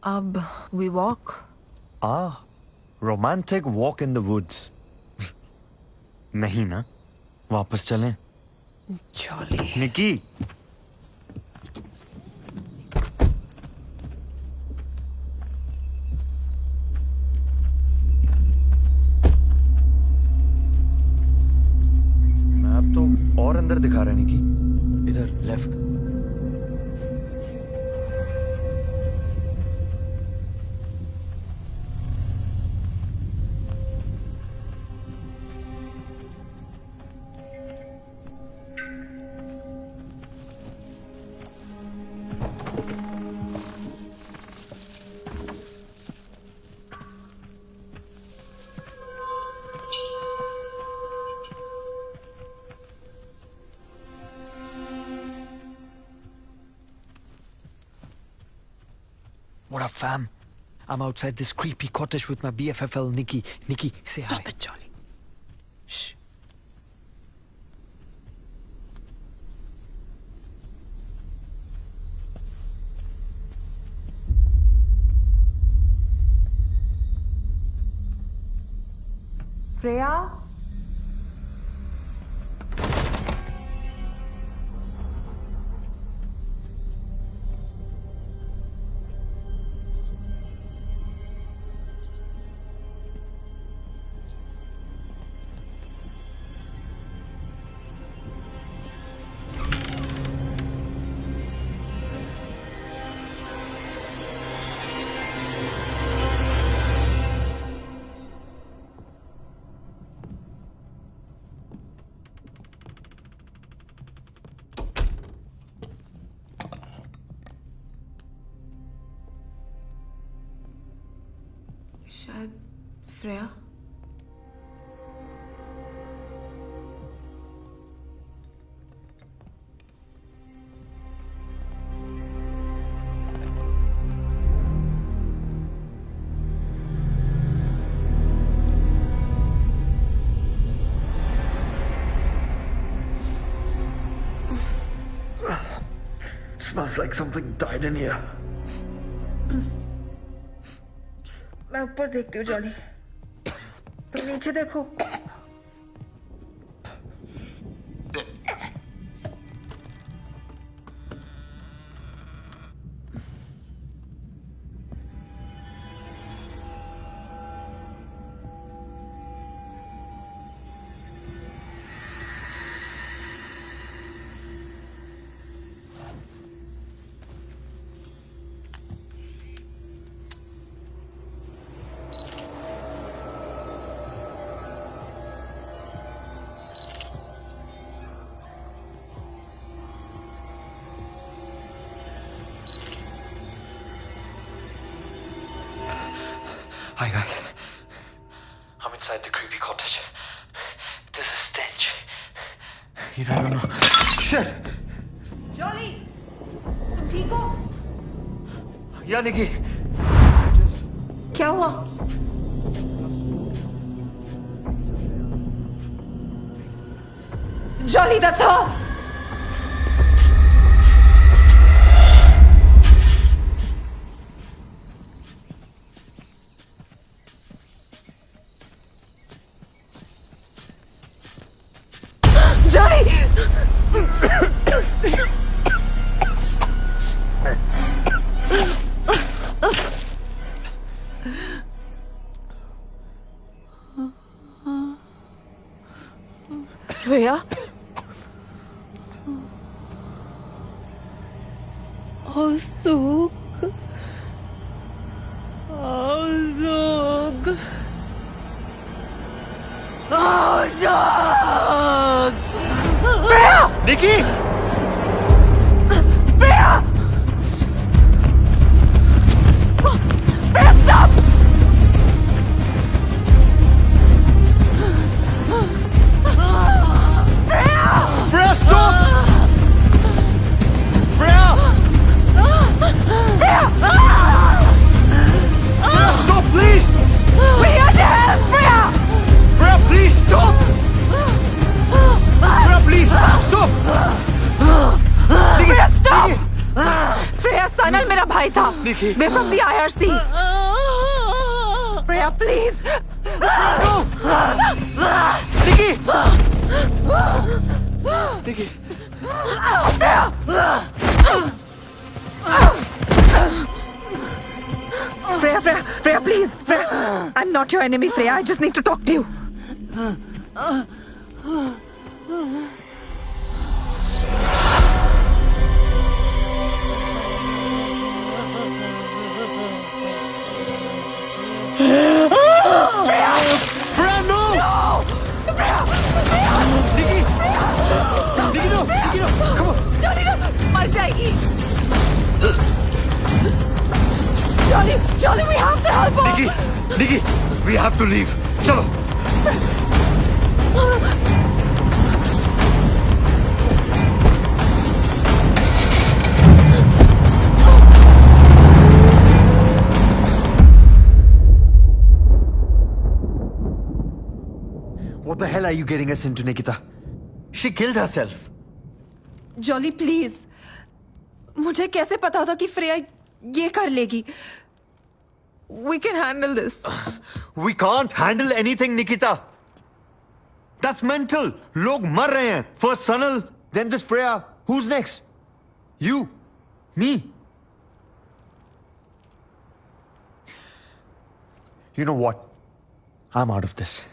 अब we walk. Romantic walk in the woods. नहीं ना? वापस चलें? Jolly. निकी. मैप तो और अंदर दिखा रहा है निकी. इधर left. What up, fam? I'm outside this creepy cottage with my BFFL, Nikki. Nikki, say hi. Stop it, Jolly. Shh. Freya? शायद Freya. Smells like something died in here. मैं ऊपर देखती हूँ जॉली, तुम नीचे देखो। Hi guys. I'm inside the creepy cottage. There's a stench. You don't know. Shit! Jolly, तुम ठीक हो? या निकी? क्या हुआ? Jolly, that's her. Johnny! Rhea? Azog. Azog. Azog! Rhea! Nikki! Rhea! Rhea, stop! Freya, stop! Freya! Rhea! Freya, stop, please! We are to help, Rhea! Freya, please stop! Freya, please stop! Rhea, stop! Freya, Sanal मेरा भाई था. We're from the IRC. Rhea, please. Nikki! Nikki! Freya, please. Freya, I'm not your enemy, Freya. I just need to talk to you. Freya, no! Freya! Nikki! Nikki, no! Nikki, no! Come on! Johnny, no! मर जाएगी. Johnny, we have to help her. Nikki, we have to leave. Chalo. What the hell are you getting us into, Nikita? She killed herself. Jolly, please. मुझे कैसे पता था कि फ्रेया ये कर लेगी? We can handle this. We can't handle anything, Nikita. That's mental. लोग मर रहे हैं. First Sanal, then this Freya. Who's next? You. Me. You know what? I'm out of this.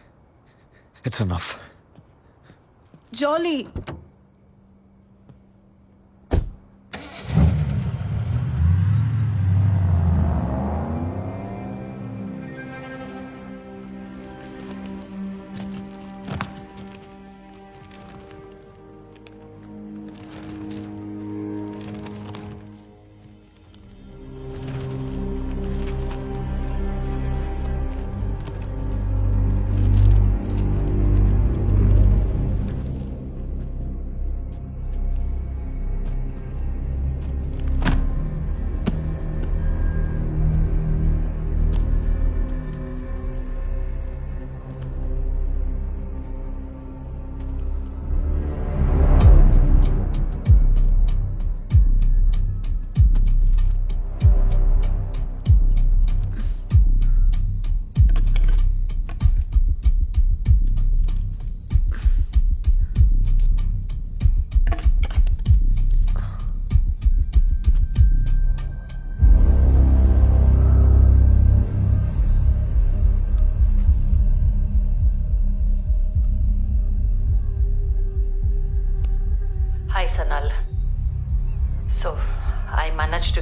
It's enough. Jolly.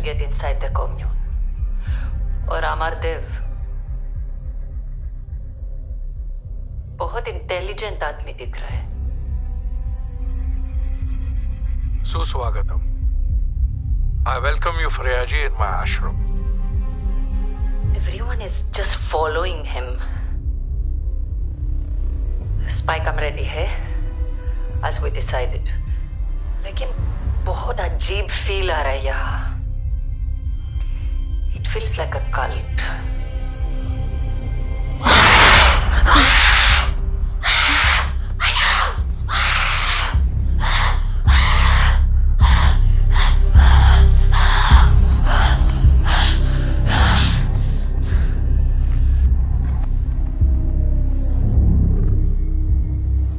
to get inside the commune. और अमरदेव बहुत इंटेलिजेंट आदमी दिख रहा है. सुस्वागतम. I welcome you, Freyaji, in my ashram. Everyone is just following him. Spy cam ready है, as we decided. लेकिन बहुत अजीब फील आ रहा है यहाँ. It feels like a cult.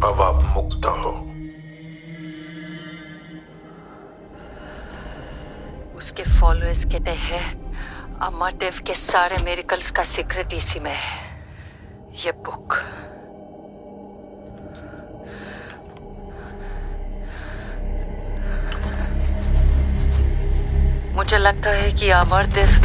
अब आप मुक्त हो. उसके फॉलोअर्स कहते हैं अमरदेव के सारे मिरेकल्स का सीक्रेट इसी में है. ये बुक. मुझे लगता है कि अमरदेव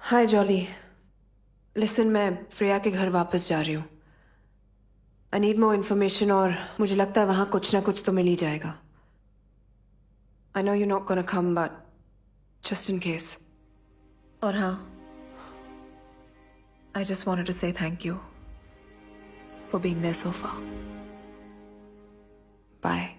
हाय जॉली. लिसन, मैं फ्रेया के घर वापस जा रही हूँ. आई नीड मोर इन्फॉर्मेशन और मुझे लगता है वहां कुछ ना कुछ तो मिल ही जाएगा. I know you not gonna come but just in case. और हाँ, I just wanted to say thank you for being there so far. Bye.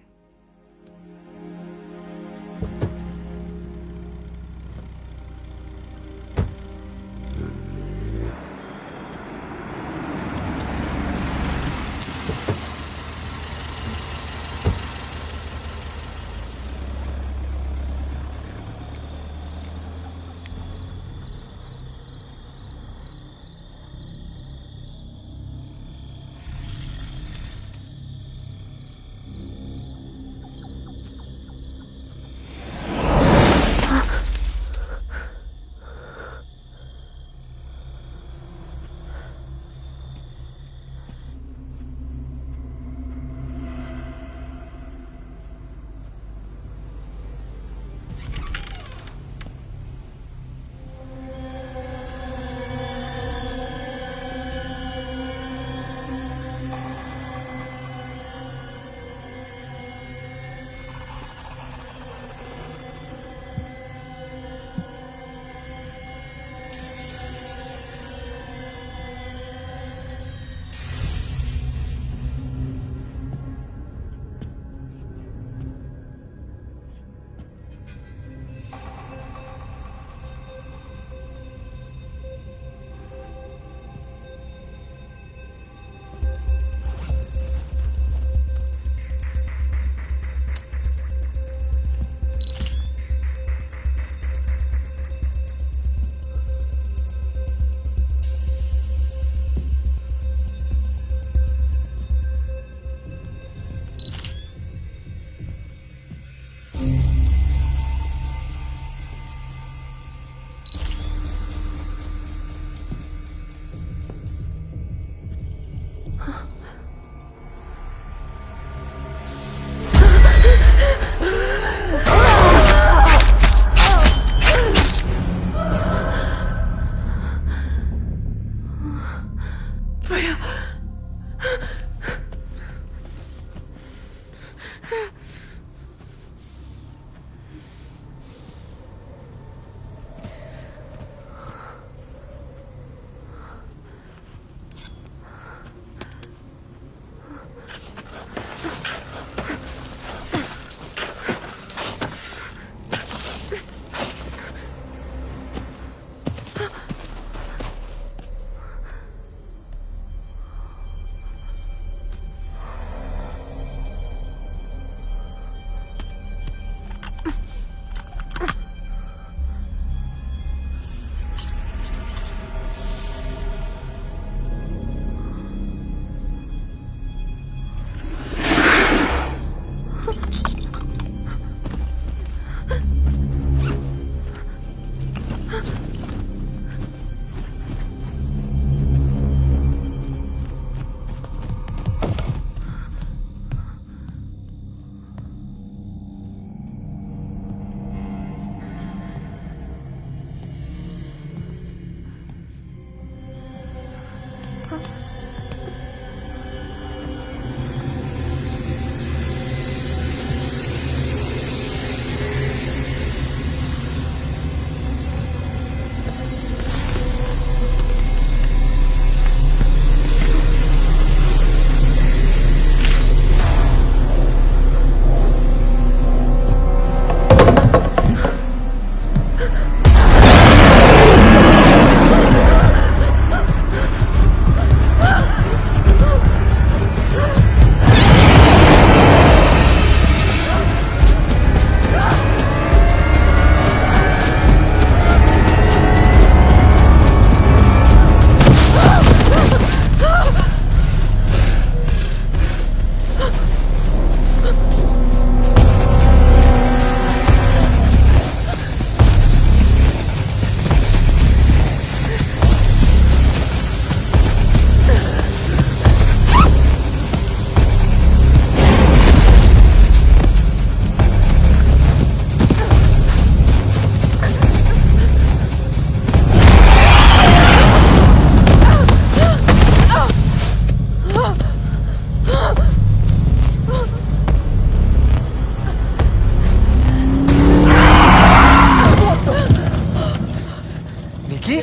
Nikki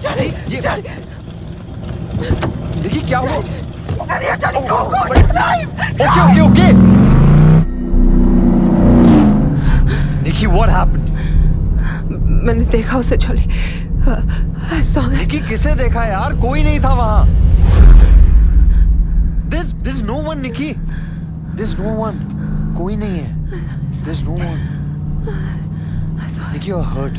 Johnny, ये Johnny, निकी क्या हुआ? Johnny, go, drive! Okay. Nikki, what happened? मैंने देखा उसे जॉली। I saw him. निकी किसे देखा यार? कोई नहीं था वहां। There's no one, Nikki. There's no one. कोई नहीं है. There's no one. Nikki, you're hurt.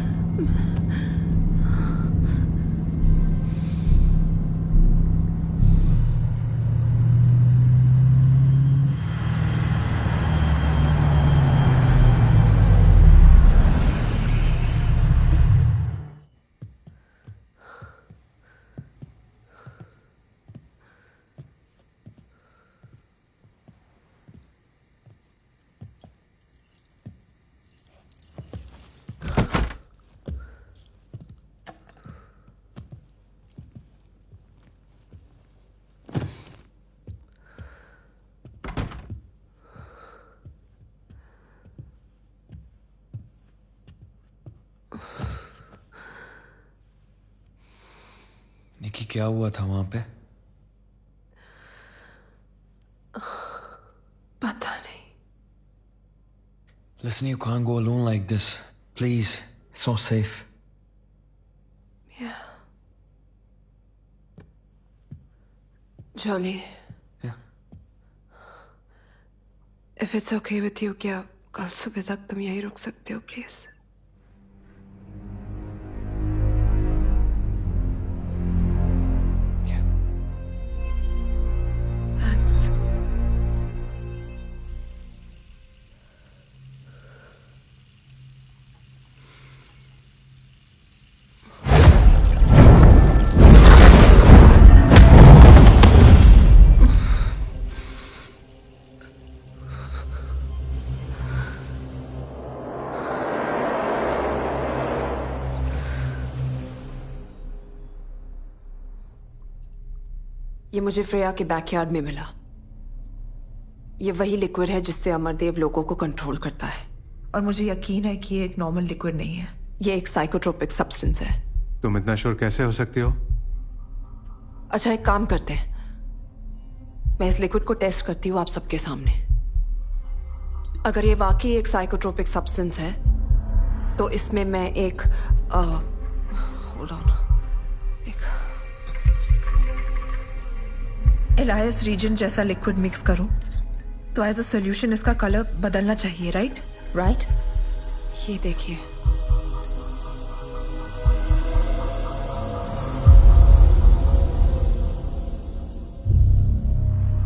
निकी क्या हुआ था वहां पे? पता नहीं। Listen, you can't go alone like this. Please, it's not safe. Yeah. Jolly. Yeah. If it's okay with you, क्या कल सुबह तक तुम यहीं रुक सकते हो प्लीज? ये मुझे फ्रेया के बैकयार्ड में मिला। ये वही लिक्विड है जिससे अमरदेव लोगों को कंट्रोल करता है। और मुझे यकीन है कि ये एक नॉर्मल लिक्विड नहीं है। ये एक साइकोट्रोपिक सब्सटेंस है। तुम इतना श्योर कैसे हो सकती हो? अच्छा, एक काम करते हैं, मैं इस लिक्विड को टेस्ट करती हूँ आप सबके सामने। अगर ये वाकई एक साइकोट्रोपिक सब्सटेंस है तो इसमें मैं एक होल्ड ऑन, एलायस रीजन जैसा लिक्विड मिक्स करूं तो एज अ सोल्यूशन इसका कलर बदलना चाहिए, राइट? ये देखिए,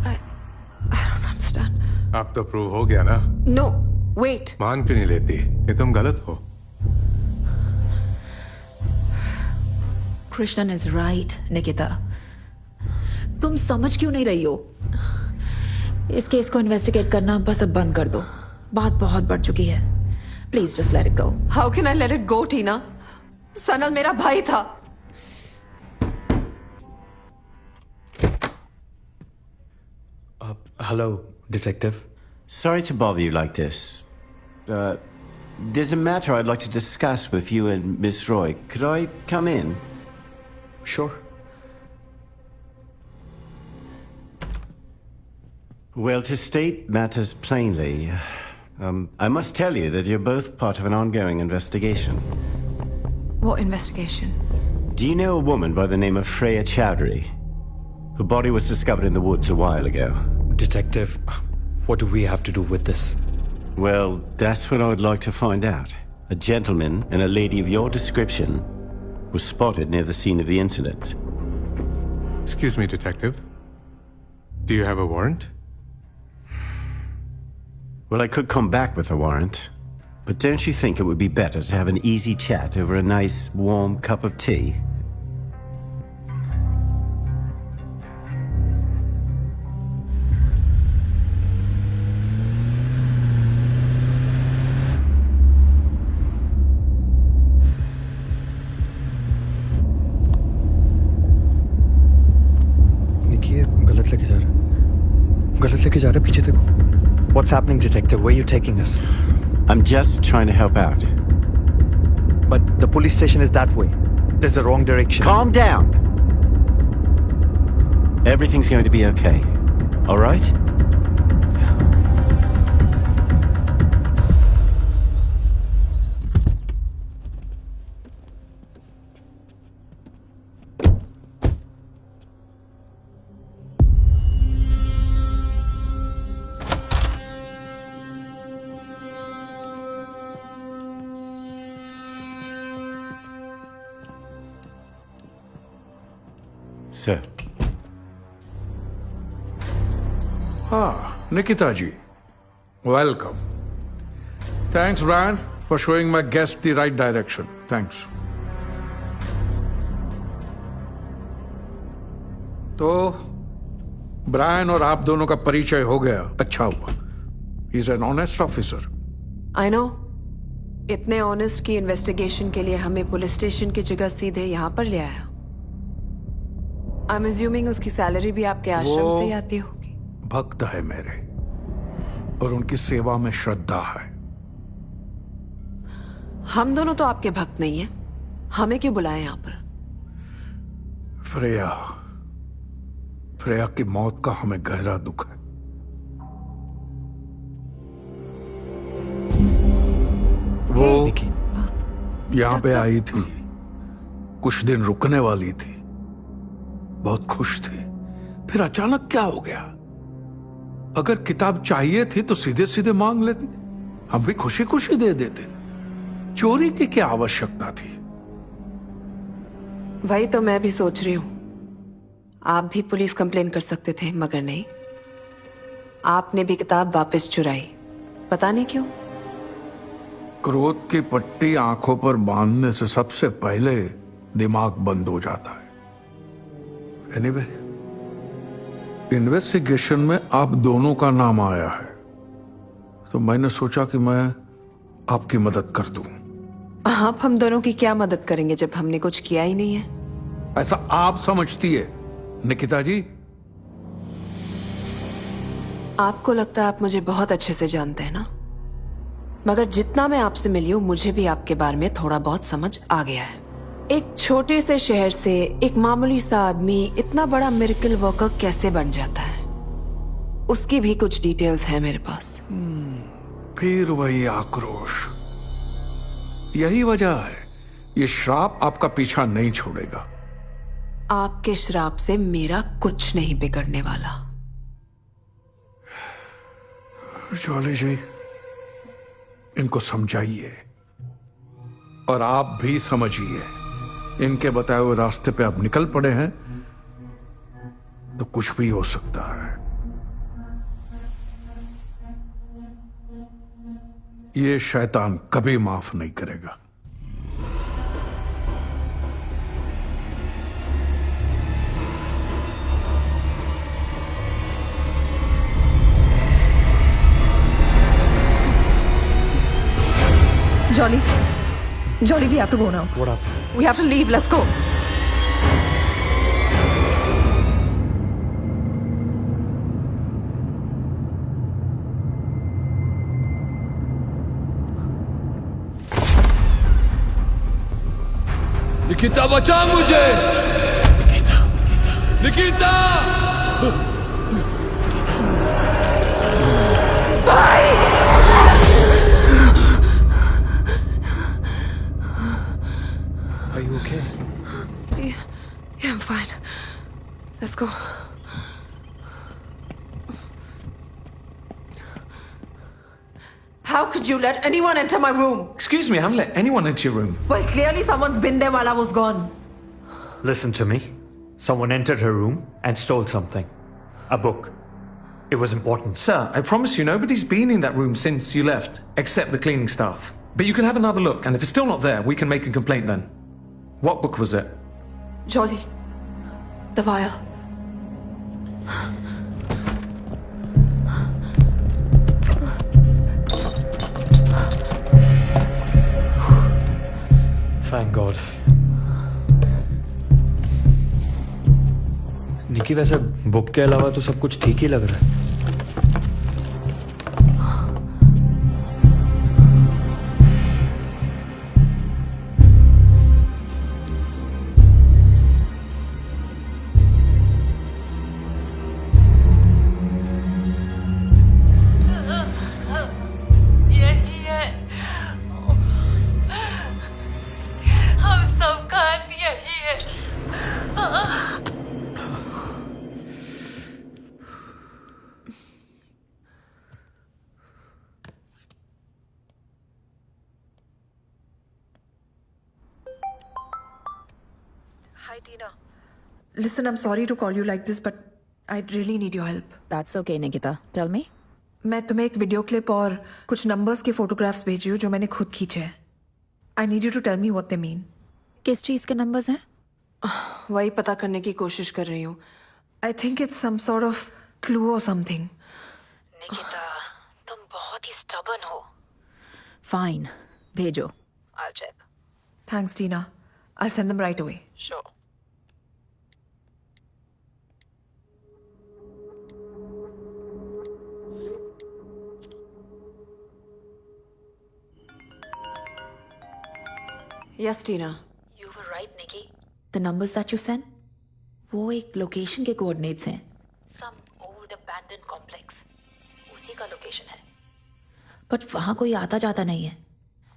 I don't understand. अब तो प्रूव हो गया ना? No, wait. मान क्यों नहीं लेती कि तुम गलत हो? कृष्णन इज राइट निकिता, तुम समझ क्यों नहीं रही हो? इस केस को इन्वेस्टिगेट करना बस अब बंद कर दो, बात बहुत बढ़ चुकी है। Please just let it go. How can I let it go Tina? Sanal मेरा भाई था। Hello, detective. Sorry to bother you like this. There's a matter I'd like to discuss with you and Miss Roy. Could I come in? Sure. Well, to state matters plainly, I must tell you that you're both part of an ongoing investigation. What investigation? Do you know a woman by the name of Freya Chowdhury? Her body was discovered in the woods a while ago. Detective, what do we have to do with this? Well, that's what I would like to find out. A gentleman and a lady of your description was spotted near the scene of the incident. Excuse me, detective. Do you have a warrant? Well, I could come back with a warrant, but don't you think it would be better to have an easy chat over a nice, warm cup of tea? निकी, गलत लेके जा रहा है, पीछे देखो। What's happening, detective? Where are you taking us? I'm just trying to help out. But the police station is that way. There's a wrong direction. Calm down. Everything's going to be okay. All right? Sir. Nikita ji, welcome. Thanks, Brian, for showing my guest the right direction. Thanks. तो ब्रायन और आप दोनों का परिचय हो गया, अच्छा हुआ. He's an honest officer. I know. इतने ऑनेस्ट की इन्वेस्टिगेशन के लिए हमें पुलिस स्टेशन की जगह सीधे यहाँ पर ले आया. I'm assuming उसकी सैलरी भी आपके आश्रम से ही आती होगी. भक्त है मेरे और उनकी सेवा में श्रद्धा है. हम दोनों तो आपके भक्त नहीं हैं. हमें क्यों बुलाया यहाँ पर? फ्रेया की मौत का हमें गहरा दुख है. वो यहाँ पे आई थी, कुछ दिन रुकने वाली थी, बहुत खुश थी. फिर अचानक क्या हो गया? अगर किताब चाहिए थी तो सीधे सीधे मांग लेती, हम भी खुशी खुशी दे देते. चोरी की क्या आवश्यकता थी? वही तो मैं भी सोच रही हूं. आप भी पुलिस कंप्लेन कर सकते थे, मगर नहीं. आपने भी किताब वापस चुराई. पता नहीं क्यों. क्रोध की पट्टी आंखों पर बांधने से सबसे पहले दिमाग बंद हो जाता है. एनीवे, इन्वेस्टिगेशन में आप दोनों का नाम आया है, तो मैंने सोचा कि मैं आपकी मदद कर दूं. आप हम दोनों की क्या मदद करेंगे जब हमने कुछ किया ही नहीं है? ऐसा आप समझती है निकिता जी? आपको लगता है आप मुझे बहुत अच्छे से जानते हैं ना, मगर जितना मैं आपसे मिली हूं मुझे भी आपके बारे में थोड़ा बहुत समझ आ गया है. एक छोटे से शहर से एक मामूली सा आदमी इतना बड़ा मिरेकल वर्कर कैसे बन जाता है, उसकी भी कुछ डिटेल्स हैं मेरे पास. फिर वही आक्रोश. यही वजह है ये श्राप आपका पीछा नहीं छोड़ेगा. आपके श्राप से मेरा कुछ नहीं बिगड़ने वाला. जॉली जी, इनको समझाइए और आप भी समझिए. इनके बताए हुए रास्ते पे आप निकल पड़े हैं तो कुछ भी हो सकता है. ये शैतान कभी माफ नहीं करेगा. Jolly, we have to go now. What up? We have to leave. Let's go. Nikita, बचा मुझे. Nikita. Are you okay? Yeah, I'm fine. Let's go. How could you let anyone enter my room? Excuse me, I haven't let anyone into your room. Well, clearly someone's been there while I was gone. Listen to me. Someone entered her room and stole something. A book. It was important. Sir, I promise you, nobody's been in that room since you left, except the cleaning staff. But you can have another look, and if it's still not there, we can make a complaint then. What book was it? Jolly. The vial. Thank God. निकी, वैसे बुक के अलावा तो सब कुछ ठीक ही लग रहा है. Hi, Tina. Listen, I'm sorry to call you like this, but I really need your help. That's okay, Nikita. Tell me. मैं तुम्हें एक वीडियो क्लिप और कुछ नंबर्स के फोटोग्राफ्स भेजी हूँ जो मैंने खुद खींचे हैं. I need you to tell me what they mean. किस चीज के नंबर्स हैं? वही पता करने की कोशिश कर रही हूँ. I think it's some sort of clue or something. Nikita, तुम बहुत ही stubborn हो. Fine. भेजो. I'll check. Thanks, Tina. I'll send them right away. Sure. Yes, Tina. You were right, Nikki. The numbers that you sent, वो एक लोकेशन के कोऑर्डिनेट्स हैं. Some old abandoned complex. उसी का लोकेशन है. But वहाँ कोई आता जाता नहीं है.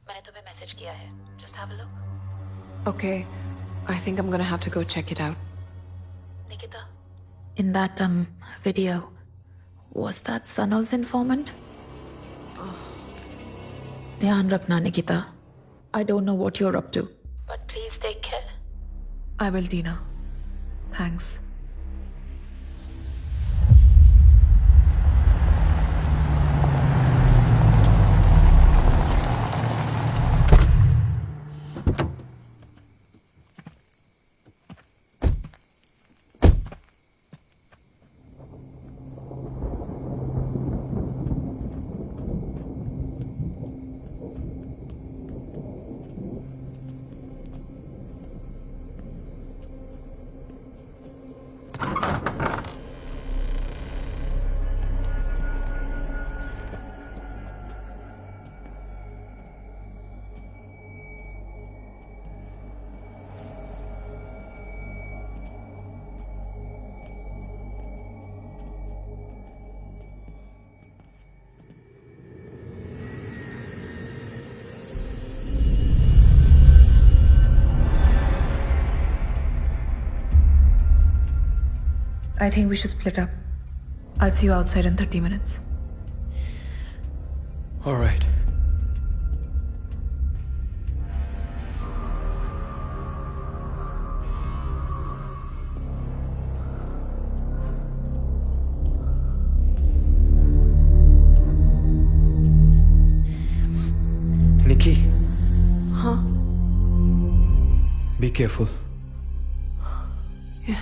मैंने तुम्हें मैसेज किया है. Just have a look. Okay. I think I'm gonna have to go check it out. Nikita, in that video, was that Sanal's informant? ध्यान रखना, Nikita. I don't know what you're up to. But please take care. I will, Tina. Thanks. I think we should split up. I'll see you outside in 30 minutes. All right. Nikki. Huh? Be careful. Yeah.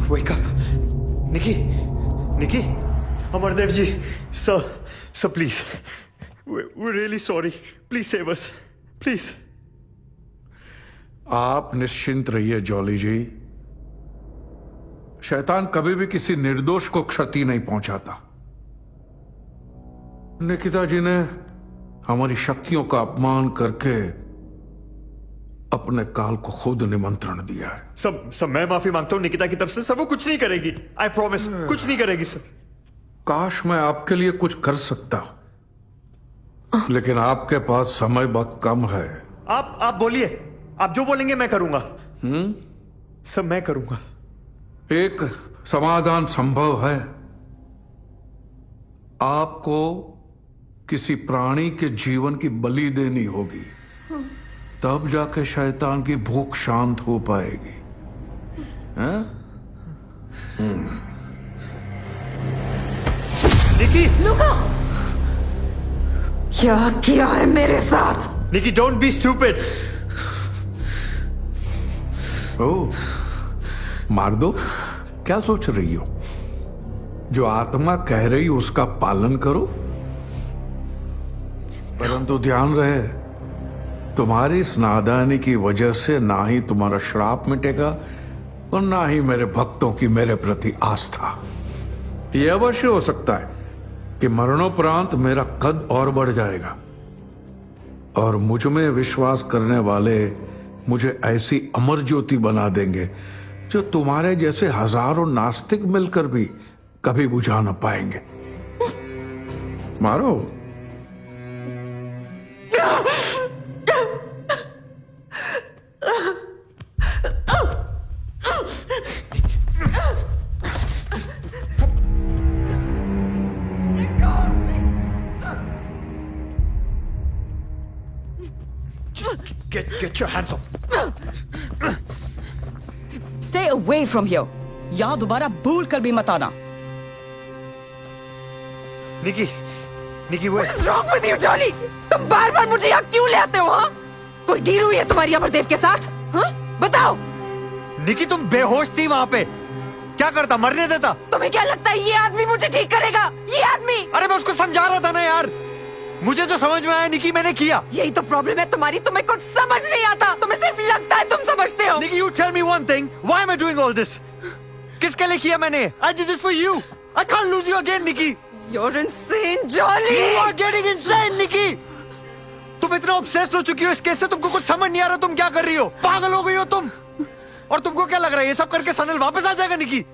wake up. Nikki, Amardev ji, sir, please. We're really sorry. Please save us. Please. आप निश्चिंत रहिए जॉली जी। शैतान कभी भी किसी निर्दोष को क्षति नहीं पहुंचाता। निकिता जी ने हमारी शक्तियों का अपमान करके अपने काल को खुद निमंत्रण दिया है। सब मैं माफी मांगता हूं निकिता की तरफ से। सर वो कुछ नहीं करेगी। आई प्रॉमिस, कुछ नहीं करेगी सर। काश मैं आपके लिए कुछ कर सकता, लेकिन आपके पास समय बहुत कम है। आप बोलिए, आप जो बोलेंगे मैं करूंगा। सब मैं करूंगा। एक समाधान संभव है। आपको किसी प्राणी के जीवन की बलि देनी होगी, तब जाके शैतान की भूख शांत हो पाएगी। हैं? निकी, लुका, क्या किया है मेरे साथ? निकी, डोंट बी स्टूपिड। ओह, मार दो। क्या सोच रही हो? जो आत्मा कह रही हो उसका पालन करो, परंतु ध्यान रहे, तुम्हारी इस नादानी की वजह से ना ही तुम्हारा श्राप मिटेगा और ना ही मेरे भक्तों की मेरे प्रति आस्था। यह अवश्य हो सकता है कि मरणोपरांत मेरा कद और बढ़ जाएगा और मुझ में विश्वास करने वाले मुझे ऐसी अमर ज्योति बना देंगे जो तुम्हारे जैसे हजारों नास्तिक मिलकर भी कभी बुझा न पाएंगे। मारो। Get your hands off. Stay away from here. यहाँ दोबारा भूल कर भी मत आना। निकी, What is wrong with you, Jolly? तुम बार-बार मुझे यहाँ क्यों ले आते हो? हाँ? कोई डील हुई है तुम्हारी अमरदेव के साथ? हाँ? बताओ। निकी, तुम बेहोश थी वहाँ पे। क्या करता? मरने देता? तुम्हें क्या लगता है ये आदमी मुझे ठीक करेगा? ये आदमी? अरे मैं उसको समझा रहा था ना यार। मुझे जो समझ में आया निकी मैंने किया। यही तो प्रॉब्लम है तुम्हारी, तुम्हें कुछ समझ नहीं आता। तुम्हें सिर्फ लगता है तुम समझते हो। निकी, you tell me one thing. Why am I doing all this? किसके लिए किया मैंने? I did this for you. I can't lose you again, Nikki. You're insane, Jolly. You are getting insane, Nikki. तुम इतना obsessed हो चुकी हो इस केस से, तुमको कुछ समझ नहीं आ रहा तुम क्या कर रही हो। पागल हो गई हो तुम। और तुमको क्या लग रहा है ये सब करके सनल वापस आ जाएगा, निकी?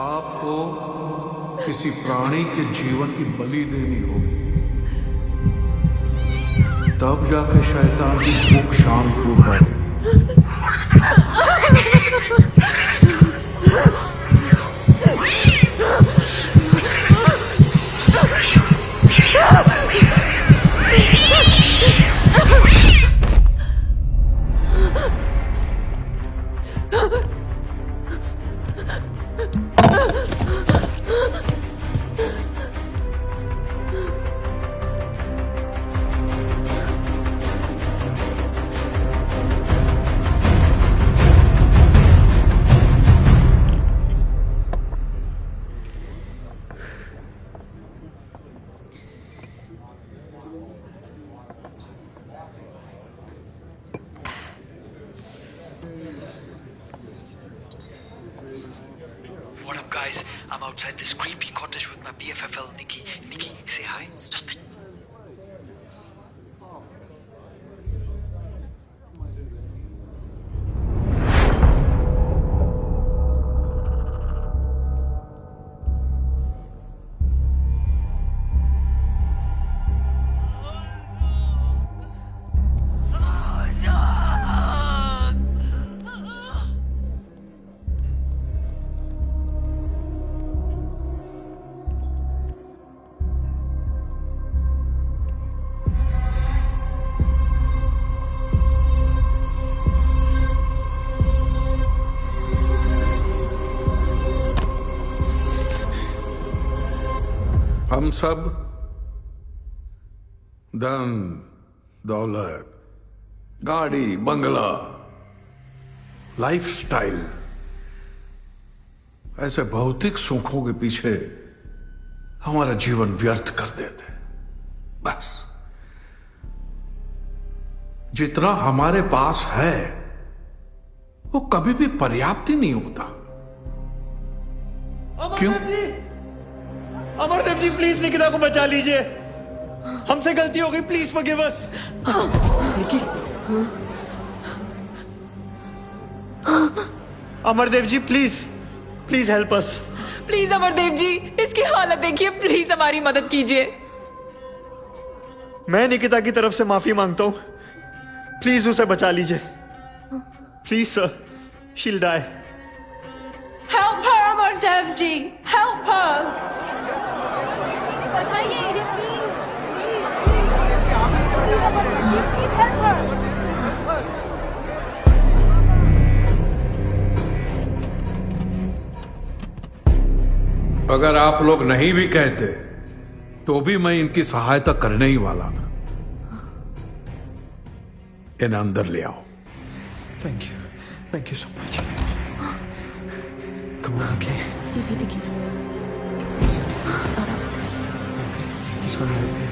आपको किसी प्राणी के जीवन की बलि देनी होगी, तब जाके शैतान की भूख शांत हो पाएगी। guys, I'm outside this creepy cottage with my BFFL, Nikki. Nikki, say hi. Stop it. हम सब धन दौलत, गाड़ी, बंगला, लाइफस्टाइल, ऐसे भौतिक सुखों के पीछे हमारा जीवन व्यर्थ कर देते हैं। बस जितना हमारे पास है वो कभी भी पर्याप्त ही नहीं होता। क्यों? अमरदेव जी, प्लीज निकिता को बचा लीजिए। हमसे गलती हो गई, please forgive us. Nikki, Amardev ji, please help us. Please Amardev ji, इसकी हालत देखिए, प्लीज हमारी मदद कीजिए। मैं निकिता की तरफ से माफी मांगता हूं, प्लीज उसे बचा लीजिए। Please sir, she'll die। Help her, Amardev ji, help her। अगर आप लोग नहीं भी कहते तो भी मैं इनकी सहायता करने ही वाला था। इन्हें अंदर ले आओ। Thank you so much. Come on, okay. Easy लिखिए, आराम से। He's gonna help you।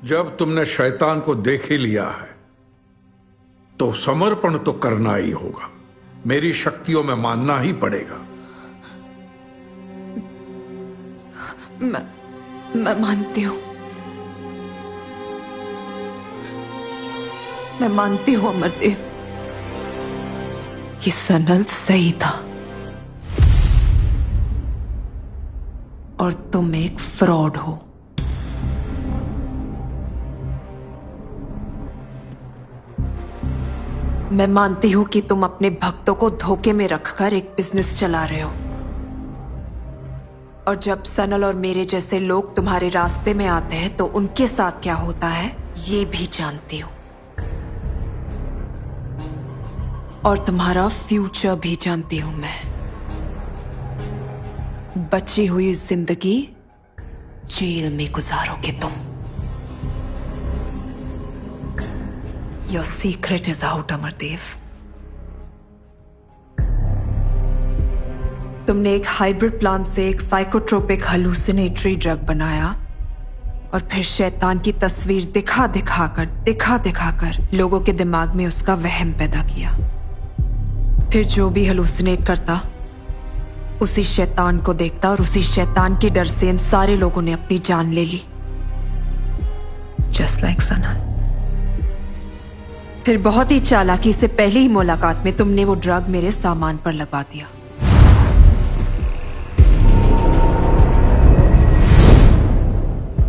जब तुमने शैतान को देख ही लिया है तो समर्पण तो करना ही होगा। मेरी शक्तियों में मानना ही पड़ेगा। मैं मानती हूं। मैं मानती हूं अमरदेव, ये सनल सही था और तुम एक फ्रॉड हो। मैं मानती हूं कि तुम अपने भक्तों को धोखे में रखकर एक बिजनेस चला रहे हो, और जब सनल और मेरे जैसे लोग तुम्हारे रास्ते में आते हैं तो उनके साथ क्या होता है ये भी जानती हूं, और तुम्हारा फ्यूचर भी जानती हूं मैं। बची हुई जिंदगी जेल में गुजारोगे तुम। Your secret is out, Amardev. तुमने एक हाइब्रिड प्लांट से एक साइकोट्रोपिक हलुसिनेटरी ड्रग बनाया और फिर शैतान की तस्वीर दिखा दिखाकर लोगों के दिमाग में उसका वहम पैदा किया। फिर जो भी हलुसिनेट करता उसी शैतान को देखता और उसी शैतान के डर से इन सारे लोगों ने अपनी जान ले ली। Just like Sanal. फिर बहुत ही चालाकी से पहली ही मुलाकात में तुमने वो ड्रग मेरे सामान पर लगवा दिया।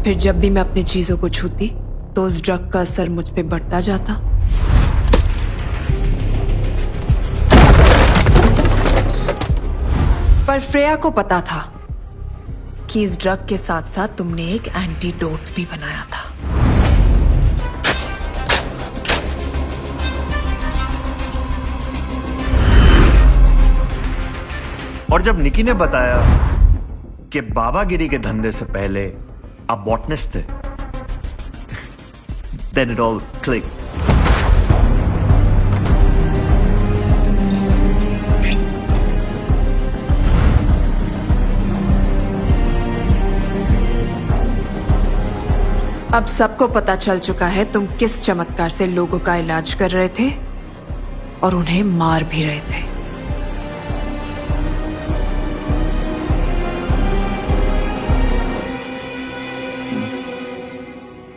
फिर जब भी मैं अपनी चीजों को छूती तो उस ड्रग का असर मुझ पे बढ़ता जाता। पर फ्रेया को पता था कि इस ड्रग के साथ साथ तुमने एक एंटीडोट भी बनाया था। और जब निकी ने बताया कि बाबागिरी के धंधे से पहले आप बॉटनिस्ट थे, then it all clicked। अब सबको पता चल चुका है तुम किस चमत्कार से लोगों का इलाज कर रहे थे और उन्हें मार भी रहे थे।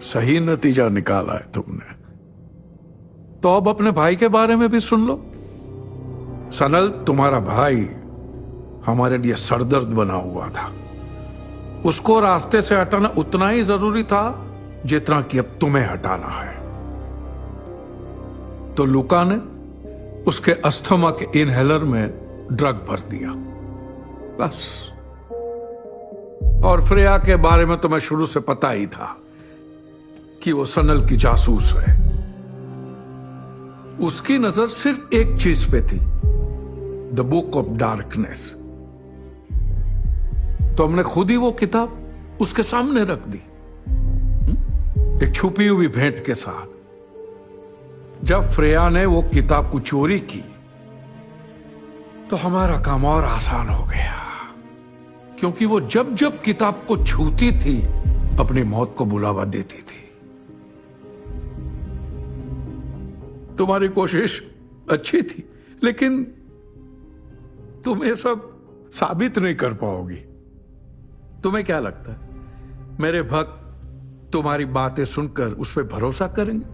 सही नतीजा निकाला है तुमने। तो अब अपने भाई के बारे में भी सुन लो। सनल, तुम्हारा भाई हमारे लिए सरदर्द बना हुआ था। उसको रास्ते से हटाना उतना ही जरूरी था जितना कि अब तुम्हें हटाना है। तो लुका ने उसके अस्थमा के इनहेलर में ड्रग भर दिया, बस। और फ्रेया के बारे में तुम्हें शुरू से पता ही था कि वो सनल की जासूस है। उसकी नजर सिर्फ एक चीज पे थी, द बुक ऑफ डार्कनेस। तो हमने खुद ही वो किताब उसके सामने रख दी, एक छुपी हुई भेंट के साथ। जब फ्रेया ने वो किताब को चोरी की तो हमारा काम और आसान हो गया, क्योंकि वो जब जब किताब को छूती थी अपनी मौत को बुलावा देती थी। तुम्हारी कोशिश अच्छी थी, लेकिन तुम ये सब साबित नहीं कर पाओगी। तुम्हें क्या लगता है मेरे भक्त तुम्हारी बातें सुनकर उस पर भरोसा करेंगे?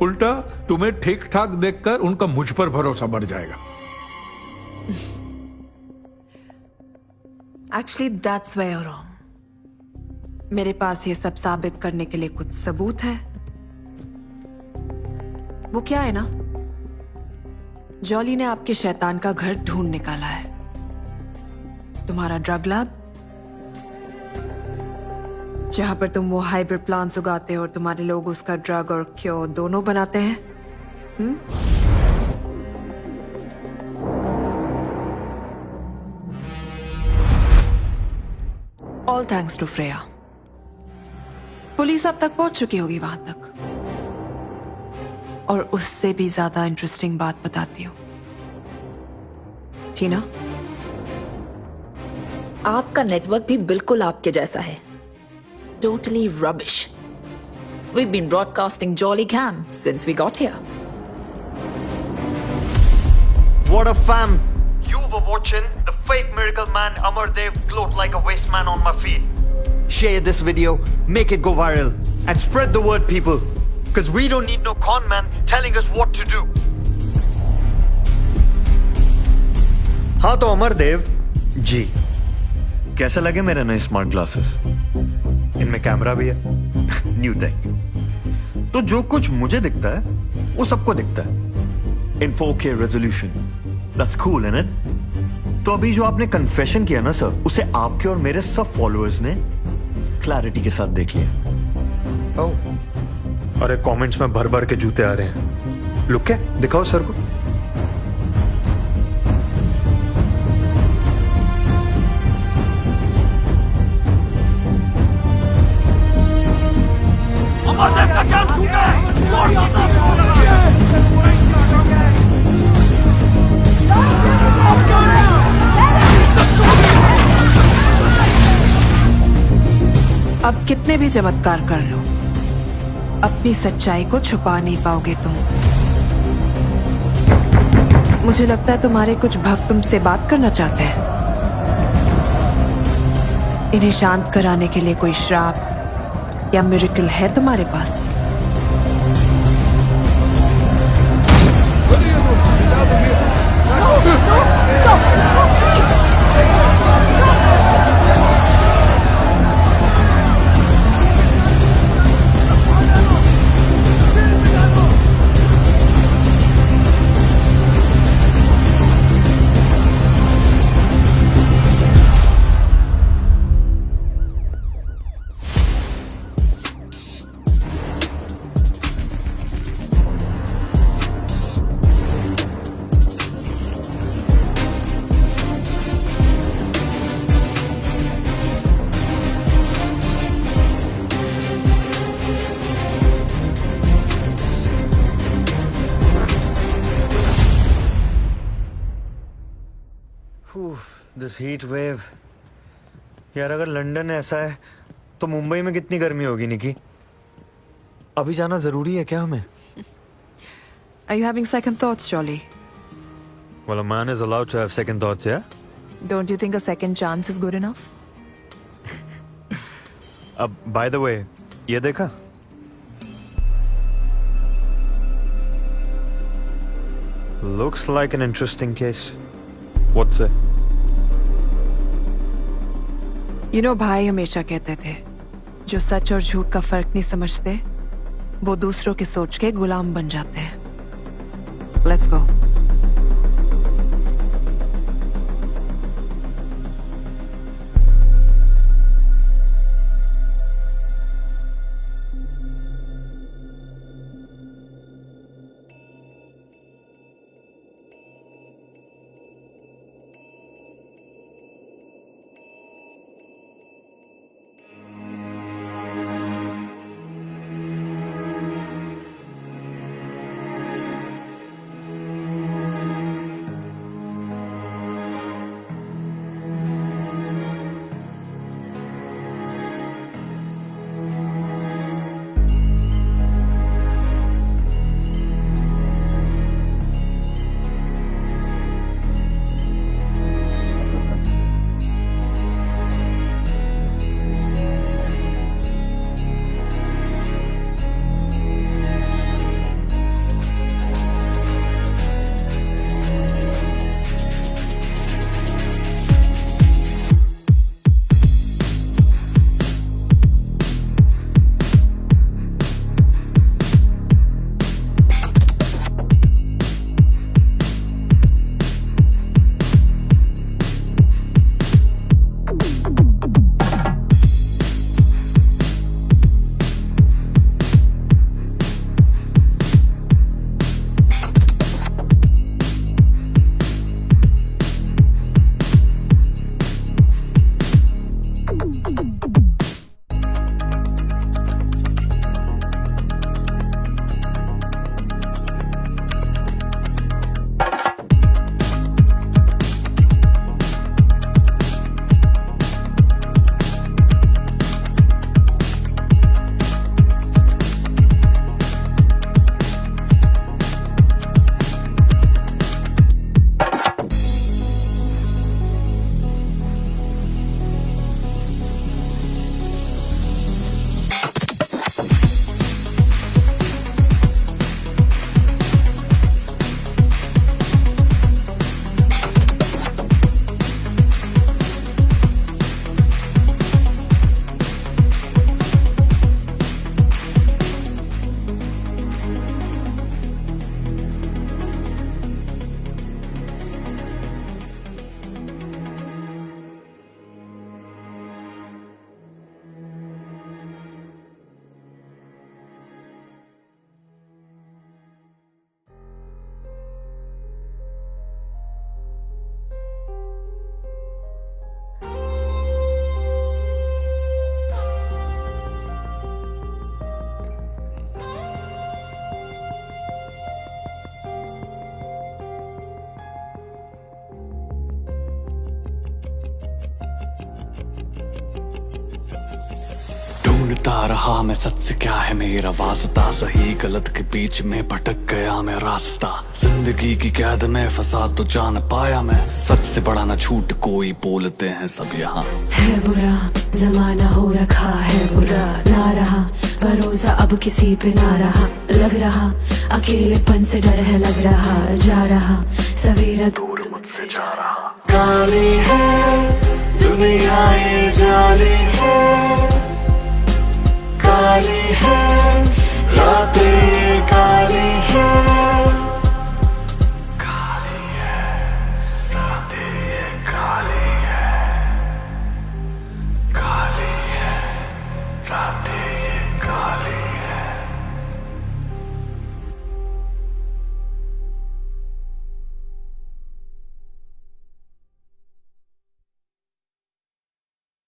उल्टा तुम्हें ठीक ठाक देखकर उनका मुझ पर भरोसा बढ़ जाएगा। Actually that's where you are wrong. मेरे पास ये सब साबित करने के लिए कुछ सबूत है। वो क्या है ना, जॉली ने आपके शैतान का घर ढूंढ निकाला है। तुम्हारा ड्रग लैब, जहां पर तुम वो हाइब्रिड प्लांट्स उगाते हो और तुम्हारे लोग उसका ड्रग और क्योर दोनों बनाते हैं। All thanks to Freya. Police अब तक पहुंच चुकी होगी वहां तक। और उससे भी ज्यादा इंटरेस्टिंग बात बताती हूँ, टीना। आपका नेटवर्क भी बिल्कुल आपके जैसा है, totally rubbish. We've been broadcasting Jolly Cam since we got here. What a fam! You were watching the fake miracle man Amardev gloat like a waste man on my feed. Share this video, make it go viral, and spread the word, people. Because we don't need no con man telling us what to do. हाँ तो अमरदेव जी, कैसे लगे मेरे नए स्मार्ट ग्लासेस? इनमें कैमरा भी है, न्यू टेक। तो जो कुछ मुझे दिखता है वो सबको दिखता है इन 4K resolution. That's cool, isn't it? तो अभी जो आपने कन्फेशन किया ना सर, उसे आपके और मेरे सब फॉलोअर्स ने क्लैरिटी के साथ देख लिया। अरे कमेंट्स में भर भर के जूते आ रहे हैं। लुक क्या दिखाओ सर को। अमरदेव का क्या झूठा है? अब कितने भी चमत्कार कर लो, अपनी सच्चाई को छुपा नहीं पाओगे तुम। मुझे लगता है तुम्हारे कुछ भक्त तुमसे बात करना चाहते हैं। इन्हें शांत कराने के लिए कोई श्राप या मिरेकल है तुम्हारे पास? This heat wave. यार अगर लंदन ऐसा है तो मुंबई में कितनी गर्मी होगी निकी? अभी जाना जरूरी है क्या हमें? Are you having second thoughts, Jolly? Well, a man is allowed to have second thoughts, yeah? Don't you think a second chance is good enough? By the way, ये देखा? Looks like an interesting case. What's it? You know, भाई हमेशा कहते थे, जो सच और झूठ का फर्क नहीं समझते, वो दूसरों की सोच के गुलाम बन जाते हैं. Let's go. ढूंढता रहा मैं सच से क्या है मेरा वास्ता, सही गलत के बीच में भटक गया मैं रास्ता, जिंदगी की कैद में फंसा तो जान पाया मैं, सच से बड़ा ना झूठ कोई बोलते हैं सब यहाँ. है बुरा जमाना हो रखा है बुरा, ना रहा भरोसा अब किसी पे ना रहा, लग रहा अकेलेपन से डर है लग रहा, जा रहा सवेरा दूर मुझसे जा रहा. काली है दुनिया ये जाली है, काली है रातें